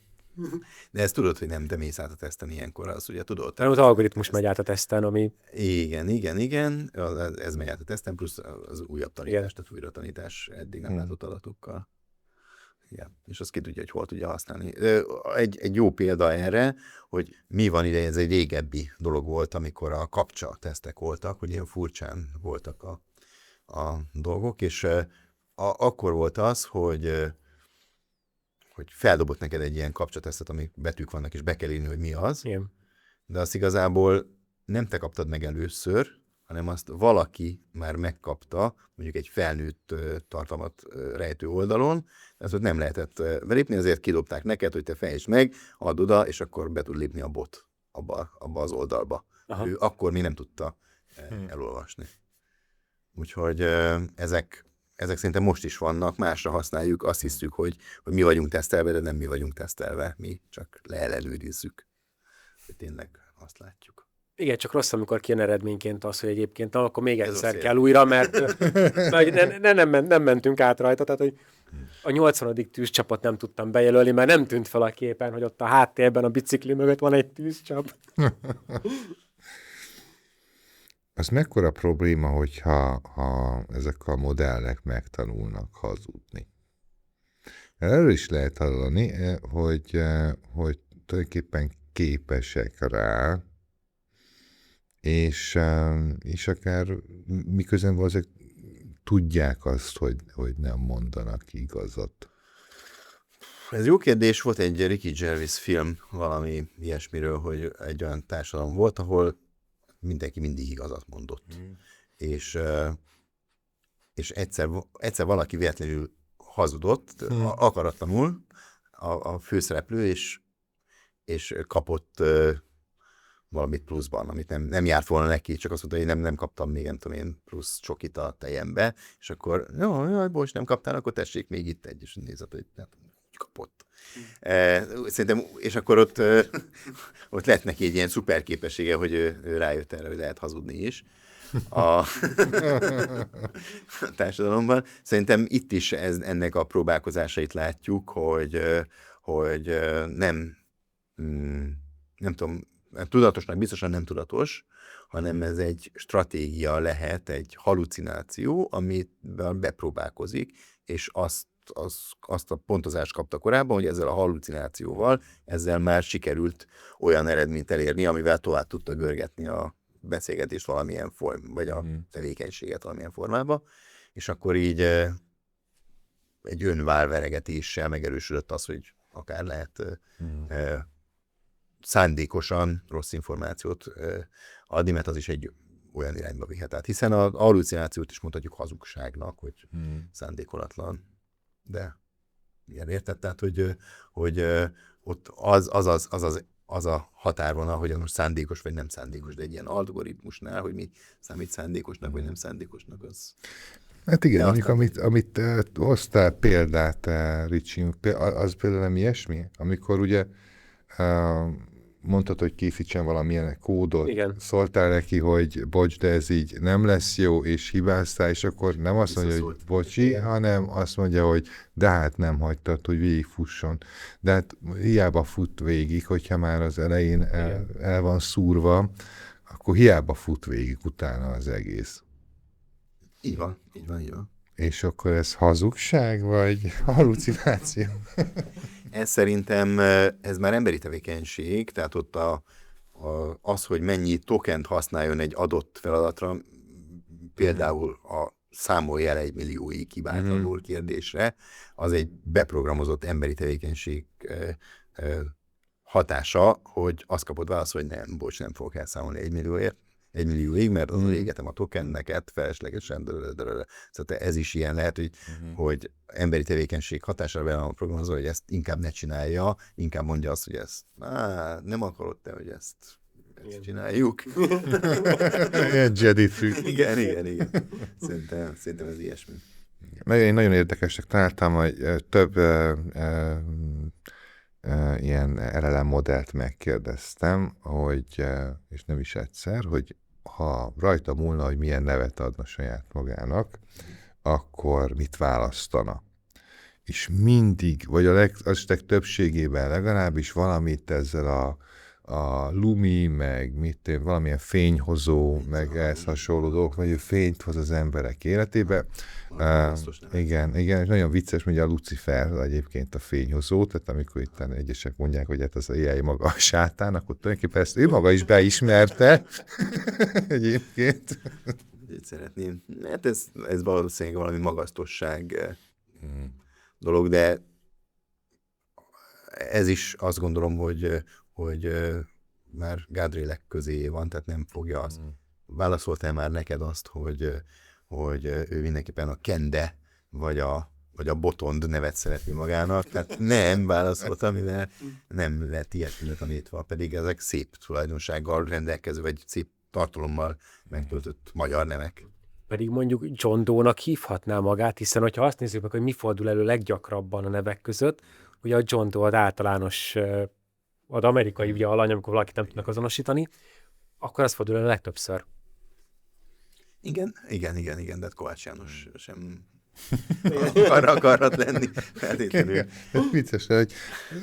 De ezt tudod, hogy nem te mész át a teszten ilyenkor, az ugye tudod? Tehát az algoritmus megy át a teszten, ami... Igen. Ez megy át a teszten, plusz az újabb tanítás, tehát újra tanítás eddig nem látott adatokkal. Igen. És azt ki tudja, hogy hol tudja használni. Egy jó példa erre, hogy mi van ide, ez egy régebbi dolog volt, amikor a kapcsa tesztek voltak, hogy ilyen furcsán voltak a dolgok, és akkor volt az, hogy feldobott neked egy ilyen kapcsatesztet, amik betűk vannak, és be kell írni, hogy mi az. Igen. De azt igazából nem te kaptad meg először, hanem azt valaki már megkapta, mondjuk egy felnőtt tartalmat rejtő oldalon, ezt ott nem lehetett belépni, ezért kidobták neked, hogy te fejtsd meg, add oda, és akkor be tud lépni a bot abba az oldalba. Ő akkor még nem tudta elolvasni. Úgyhogy ezek szerintem most is vannak, másra használjuk, azt hiszük, hogy mi vagyunk tesztelve, de nem mi vagyunk tesztelve, mi csak leellenőrizzük, hogy tényleg azt látjuk. Igen, csak rossz, amikor kijön eredményként az, hogy egyébként akkor még egyszer kell újra, mert nem mentünk át rajta, tehát hogy a 80. tűzcsapot nem tudtam bejelölni, mert nem tűnt fel a képen, hogy ott a háttérben a bicikli mögött van egy tűzcsap. Az mekkora probléma, hogyha ezek a modellek megtanulnak hazudni? Erről is lehet hallani, hogy tulajdonképpen képesek rá, és akár miközben valószínűleg tudják azt, hogy nem mondanak igazat. Ez jó kérdés, volt egy Ricky Gervais film valami ilyesmiről, hogy egy olyan társadalom volt, ahol mindenki mindig igazat mondott. És egyszer valaki véletlenül hazudott, akaratlanul a főszereplő, és kapott valamit pluszban, amit nem járt volna neki, csak azt mondta, hogy nem kaptam még, nem tudom én, plusz csokit a tejembe, és akkor, jaj, bocs, nem kaptál, akkor tessék még itt egy, és nézett, hogy nem kapott. Szerintem, és akkor ott lett neki egy ilyen szuper képessége, hogy ő rájött erre, hogy lehet hazudni is a társadalomban. Szerintem itt is ennek a próbálkozásait látjuk, hogy nem tudom, tudatosnak biztosan nem tudatos, hanem ez egy stratégia lehet, egy halucináció, amit bepróbálkozik, és azt a pontozást kapta korábban, hogy ezzel a halucinációval, ezzel már sikerült olyan eredményt elérni, amivel tovább tudta görgetni a beszélgetést valamilyen vagy a tevékenységet valamilyen formába, és akkor így egy önválveregetéssel megerősödött az, hogy akár lehet szándékosan rossz információt adni, mert az is egy olyan irányba vihet át. Hiszen a hallucinációt is mondhatjuk hazugságnak, hogy szándékolatlan. De igen, érted? Tehát, hogy ott az a határvonal, hogy most szándékos vagy nem szándékos, de egy ilyen algoritmusnál, hogy mi számít szándékosnak vagy nem szándékosnak, az... Hát igen, mondjuk, amit hoztál példát, Ricsi, az például nem ilyesmi? Amikor ugye mondtad, hogy készítsen valamilyen kódot, igen. Szóltál neki, hogy bocs, de ez így nem lesz jó, és hibáztál, és akkor nem azt mondja, hogy bocsi, igen. Hanem azt mondja, hogy de hát nem hagytad, hogy végigfusson. De hát hiába fut végig, hogyha már az elején el van szúrva, akkor hiába fut végig utána az egész. Így van. És akkor ez hazugság, vagy hallucináció? Ez szerintem, ez már emberi tevékenység, tehát ott az, hogy mennyi tokent használjon egy adott feladatra, például a számolj el 1 millióig hibátlanul kérdésre, az egy beprogramozott emberi tevékenység hatása, hogy azt kapod választ, hogy nem, bocs, nem fogok elszámolni 1 millióig, mert az égetem a tokenneket feleslegesen, szóval ez is ilyen lehet, hogy emberi tevékenység hatására be van programozva, hogy ezt inkább ne csinálja, inkább mondja azt, hogy ezt nem akarod te, hogy ezt ezt csináljuk. Ilyen Jedi trükk. Igen. Szerintem ez ilyesmi. Én nagyon érdekesnek találtam, hogy több ilyen LLM modellt megkérdeztem, hogy, és nem is egyszer, hogy ha rajta múlna, hogy milyen nevet adna saját magának, akkor mit választana. És mindig, vagy az többségében legalábbis valamit ezzel a Lumi, meg valamilyen fényhozó, meg ehhez hasonló dolgok, vagy ő fényt hoz az emberek életébe. Igen, és nagyon vicces, mondja a Lucifer egyébként a fényhozó, tehát amikor itt egyesek mondják, hogy hát az AI maga a sátán, akkor tulajdonképpen ezt ő maga is beismerte egyébként. Így szeretném. Hát ez valószínűleg valami magasztosság dolog, de ez is azt gondolom, hogy már Gádrélek közé van, tehát nem fogja azt. Válaszoltál már neked azt, hogy ő mindenképpen a Kende vagy a Botond nevet szereti magának, tehát nem válaszoltam, mivel nem lett ilyet tanítatva, pedig ezek szép tulajdonsággal rendelkező, vagy szép tartalommal megtöltött magyar nevek. Pedig mondjuk John Doe-nak hívhatná magát, hiszen hogyha azt nézzük meg, hogy mi fordul elő leggyakrabban a nevek között, ugye a John Doe az általános, az amerikai ugye alany, amikor valakit nem tudnak azonosítani, akkor az fordul elő legtöbbször. Igen, de hát Kovács János sem arra akarhat lenni feltétlenül. Vicces, hogy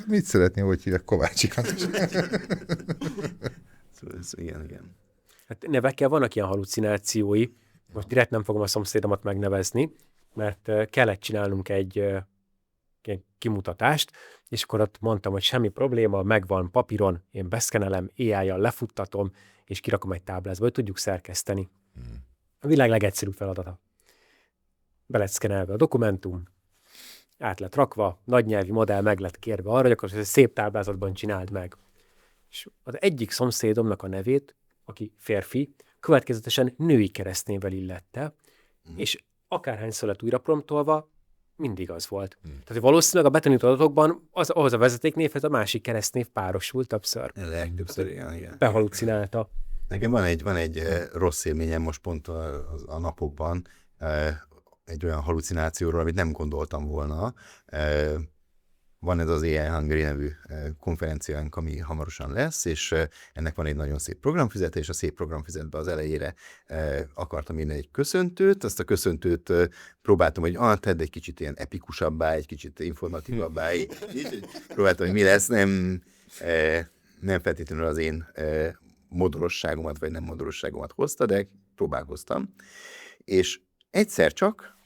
mit szeretné, hogy hívják Kovácsikat? Igen. Hát nevekkel vannak ilyen halucinációi. Most direkt nem fogom a szomszédomat megnevezni, mert kellett csinálnunk egy kimutatást, és akkor ott mondtam, hogy semmi probléma, megvan papíron, én beszkenelem, AI-jal lefuttatom, és kirakom egy táblázba, hogy tudjuk szerkeszteni. A világ legegyszerűbb feladata. Be lett szkenelve a dokumentum, át lett rakva, nagynyelvi modell meg lett kérve arra, hogy akkor ezt szép táblázatban csináld meg. És az egyik szomszédomnak a nevét, aki férfi, következetesen női keresztnévvel illette, és akárhányszor lett újra promptolva, mindig az volt. Tehát valószínűleg a betanított adatokban ahhoz a vezetéknévhez a másik keresztnév párosult többször. Legtöbbször, igen. Behalucinálta. Nekem van egy rossz élményem most pont a napokban, egy olyan halucinációról, amit nem gondoltam volna. Van ez az AI Hungary nevű konferenciánk, ami hamarosan lesz, és ennek van egy nagyon szép programfüzet, és a szép programfüzetben az elejére akartam írni egy köszöntőt, azt a köszöntőt próbáltam, hogy tedd egy kicsit ilyen epikusabbá, egy kicsit informatívabbá, így próbáltam, hogy mi lesz, nem feltétlenül az én modorosságomat, vagy nem modorosságomat hozta, de próbálkoztam. És egyszer csak,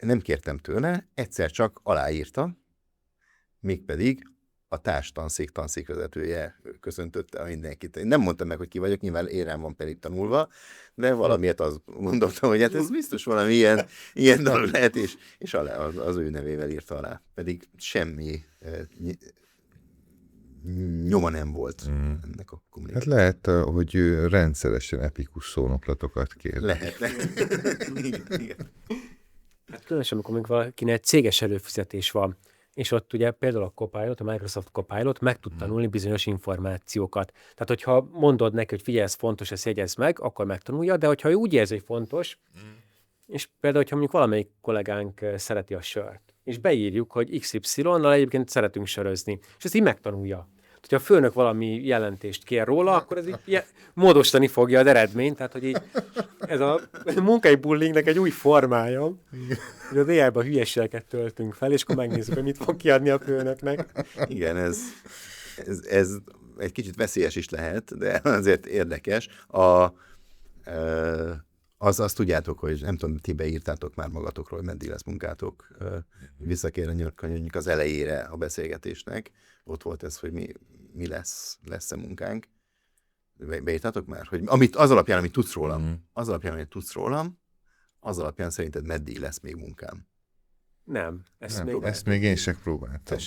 nem kértem tőle, egyszer csak aláírta, mégpedig a tanszékvezetője köszöntötte mindenkit. Én nem mondtam meg, hogy ki vagyok, nyilván érem van pedig tanulva, de valamiért azt mondottam, hogy hát ez biztos valami ilyen dolog lehet, és alá, az ő nevével írta alá. Pedig semmi nyoma nem volt ennek a kommunikációnak. Hát lehet, hogy ő rendszeresen epikus szónoklatokat kér. Lehet. Igen. Hát különösen, amikor még valakinek céges előfizetés van, és ott ugye például a Copilot, a Microsoft Copilot meg tud tanulni bizonyos információkat. Tehát, hogyha mondod neki, hogy figyelj, ez fontos, ezt jegyezd meg, akkor megtanulja, de hogyha ő úgy érzi, hogy fontos, és például, hogyha mondjuk valamelyik kollégánk szereti a sört, és beírjuk, hogy XY-nal egyébként szeretünk sörözni, és ezt így megtanulja. Hogyha a főnök valami jelentést kér róla, akkor ez így módosítani fogja az eredményt, tehát hogy így ez a munkai bullingnek egy új formája, hogy az AI-ban hülyeségeket töltünk fel, és akkor megnézzük, hogy mit fog kiadni a főnöknek. Igen, ez egy kicsit veszélyes is lehet, de azért érdekes. Azt tudjátok, hogy nem tudom, ti beírtátok már magatokról, hogy meddig lesz munkátok. Visszakérjük az elejére a beszélgetésnek. Ott volt ez, hogy mi lesz-e munkánk. Beírtátok már? Hogy az alapján, amit tudsz rólam, az alapján szerinted meddig lesz még munkám? Nem. Ezt még én sem próbáltam.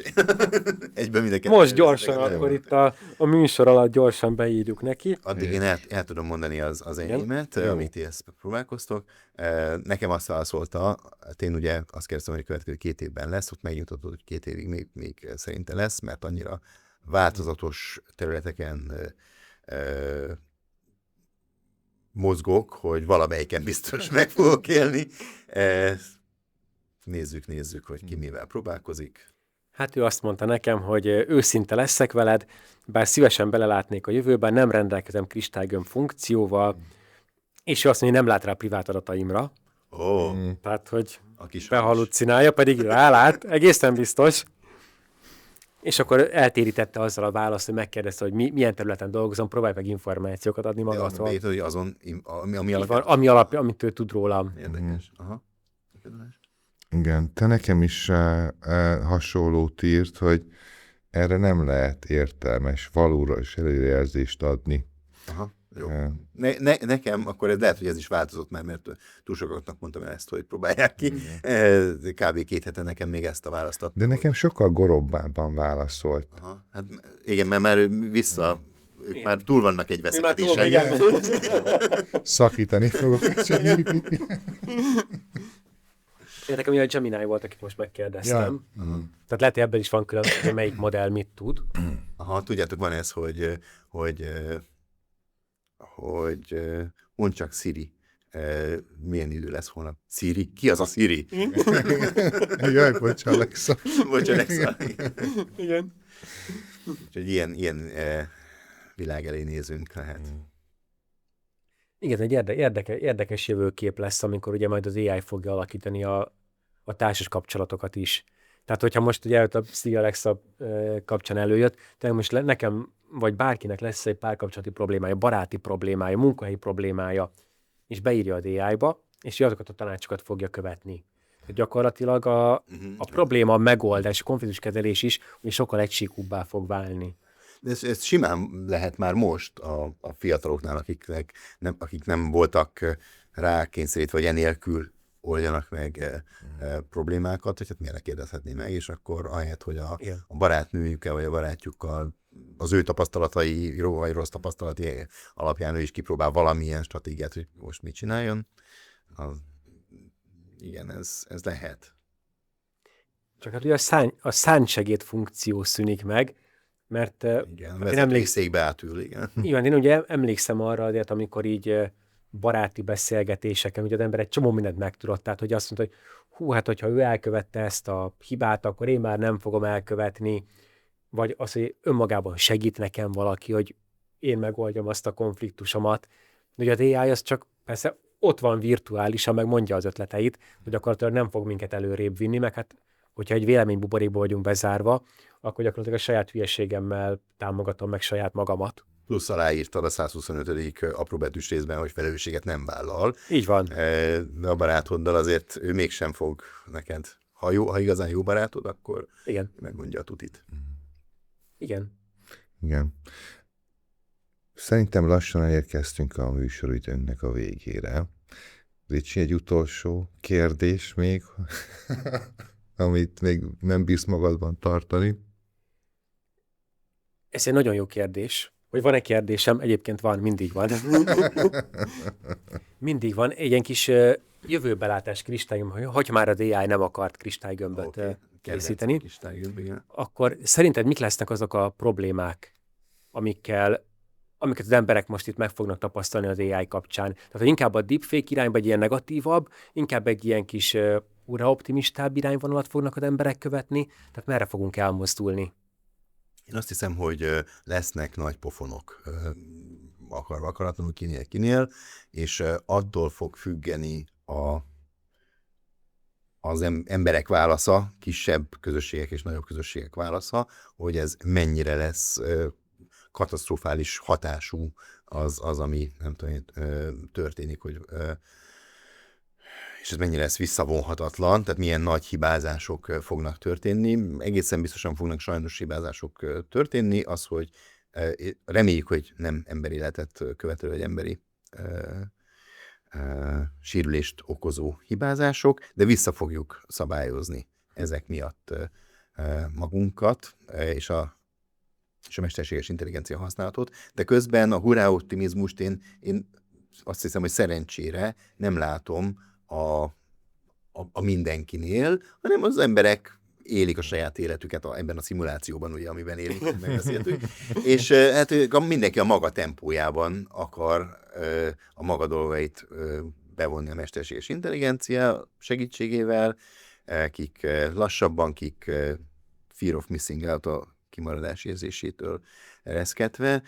Egyben mindenki. Most gyorsan, akkor itt a műsor alatt gyorsan beírjuk neki. Addig én el tudom mondani az enyémet, amit ti ezt próbálkoztok. Nekem azt válaszolta, én ugye azt kérdeztem, hogy a következő 2 évben lesz, ott megnyugtatott, hogy 2 évig még szerinte lesz, mert annyira változatos területeken mozgok, hogy valamelyiken biztos meg fogok élni. Nézzük, hogy ki mivel próbálkozik. Hát ő azt mondta nekem, hogy őszinte leszek veled, bár szívesen belelátnék a jövőben, nem rendelkezem kristálygömb funkcióval, és ő azt mondja, hogy nem lát rá a privát adataimra. Tehát, hogy behalucinálja, pedig rálát, egészen biztos. És akkor eltérítette azzal a választ, hogy megkérdezte, hogy milyen területen dolgozom, próbálj meg információkat adni magadról. Hogy azon, ami alapja, amit ő tud rólam. Érdekes. Aha. Igen, te nekem is hasonlót írt, hogy erre nem lehet értelmes, valós előrejelzést adni. Aha, jó. Nekem akkor ez lehet, hogy ez is változott már, mert túl sokaknak mondtam el ezt, hogy próbálják ki. Kb. 2 hete nekem még ezt a választ adtam. De nekem sokkal gorobbában válaszolt. Aha, hát igen, mert már vissza, ők már túl vannak egy veszekedésen. Szakítani fogok. Nekem ugye a Gemini volt, akit most megkérdeztem. Ja. Tehát lehet, hogy ebben is van különbség, hogy melyik modell mit tud. Aha, tudjátok, van ez, hogy mondd csak Siri, milyen idő lesz holnap. Siri? Ki az a Siri? Jaj, bocs, Alexa. Bocs, Alexa. Igen. Úgyhogy ilyen világ elé nézünk lehet. Igen, egy érdekes jövőkép lesz, amikor ugye majd az AI fogja alakítani a társas kapcsolatokat is. Tehát, hogyha most ugye a Siri Alexa kapcsán előjött, tehát most nekem, vagy bárkinek lesz egy párkapcsolati problémája, baráti problémája, munkahelyi problémája, és beírja az AI-ba, és azokat a tanácsokat fogja követni. Tehát gyakorlatilag a probléma megoldás, a konfliktuskezelés is sokkal egysíkúbbá fog válni. Ez simán lehet már most a fiataloknál, akik nem voltak rákényszerítve, vagy enélkül oldjanak meg problémákat, hogy hát miért kérdezhetné meg, és akkor ahelyett, hogy a barátnőjükkel, vagy a barátjukkal az ő tapasztalatai, jó vagy rossz tapasztalati alapján ő is kipróbál valamilyen stratégiát, hogy most mit csináljon. Igen, ez lehet. Csak hát ugye a szántsegéd funkció szűnik meg, mert igen, vezetőszékbe átül, igen. Igen, én ugye emlékszem arra, de amikor így baráti beszélgetéseken, ugye az ember egy csomó mindent megtudott, tehát hogy azt mondta, hogy hát hogyha ő elkövette ezt a hibát, akkor én már nem fogom elkövetni, vagy az, hogy önmagában segít nekem valaki, hogy én megoldjam azt a konfliktusomat. De ugye az AI az csak persze ott van virtuálisan, meg mondja az ötleteit, hogy gyakorlatilag nem fog minket előrébb vinni, meg hát hogyha egy véleménybuborékba vagyunk bezárva, akkor gyakorlatilag a saját hülyeségemmel támogatom meg saját magamat. Plusz aláírtad a 125. apróbetűs részben, hogy felelősséget nem vállal. Így van. De a barátoddal azért ő mégsem fog neked. Ha igazán jó barátod, akkor igen, megmondja a tutit. Igen. Igen. Szerintem lassan elérkeztünk a műsoridőnknek a végére. Ricsi, egy utolsó kérdés még, amit még nem bízsz magadban tartani. Ez egy nagyon jó kérdés. Hogy van-e kérdésem? Egyébként van, mindig van. Mindig van. Egy ilyen kis jövőbelátás kristálygömb, hogy már az AI nem akart kristálygömböt készíteni, akkor szerinted mik lesznek azok a problémák, amiket az emberek most itt meg fognak tapasztalni az AI kapcsán? Tehát, hogy inkább a deepfake irányba egy ilyen negatívabb, inkább egy ilyen kis optimistább irányvonalat fognak az emberek követni, tehát merre fogunk elmozdulni? Én azt hiszem, hogy lesznek nagy pofonok, akarva akaratlanul kinél, és attól fog függeni az emberek válasza, kisebb közösségek és nagyobb közösségek válasza, hogy ez mennyire lesz katasztrofális hatású az ami nem tudom, történik, hogy és ez mennyire lesz visszavonhatatlan, tehát milyen nagy hibázások fognak történni. Egészen biztosan fognak sajnos hibázások történni, az, hogy reméljük, hogy nem emberéletet követelő, vagy emberi sérülést okozó hibázások, de vissza fogjuk szabályozni ezek miatt magunkat, és a mesterséges intelligencia használatot, de közben a hurrá optimizmust én azt hiszem, hogy szerencsére nem látom a mindenkinél, hanem az emberek élik a saját életüket ebben a szimulációban, ugye, amiben élünk, megbeszéltük, és hát mindenki a maga tempójában akar a maga dolgait bevonni a mesterséges intelligencia segítségével, kik lassabban, kik fear of missing out, a kimaradás érzésétől ereszkedve.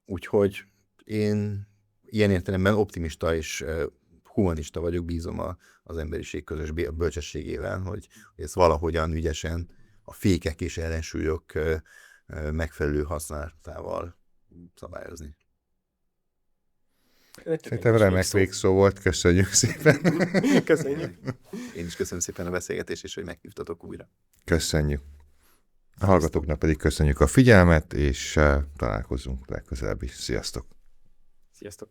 Úgyhogy én ilyen értelemben optimista és humanista vagyok, bízom az emberiség közös bölcsességével, hogy ezt valahogyan ügyesen a fékek és ellensúlyok megfelelő használatával szabályozni. Szerintem remek végszó volt, köszönjük szépen. Köszönjük. Én is köszönöm szépen a beszélgetést, és hogy meghívtatok újra. Köszönjük. A hallgatóknak pedig köszönjük a figyelmet, és találkozunk legközelebb is. Sziasztok! Sziasztok!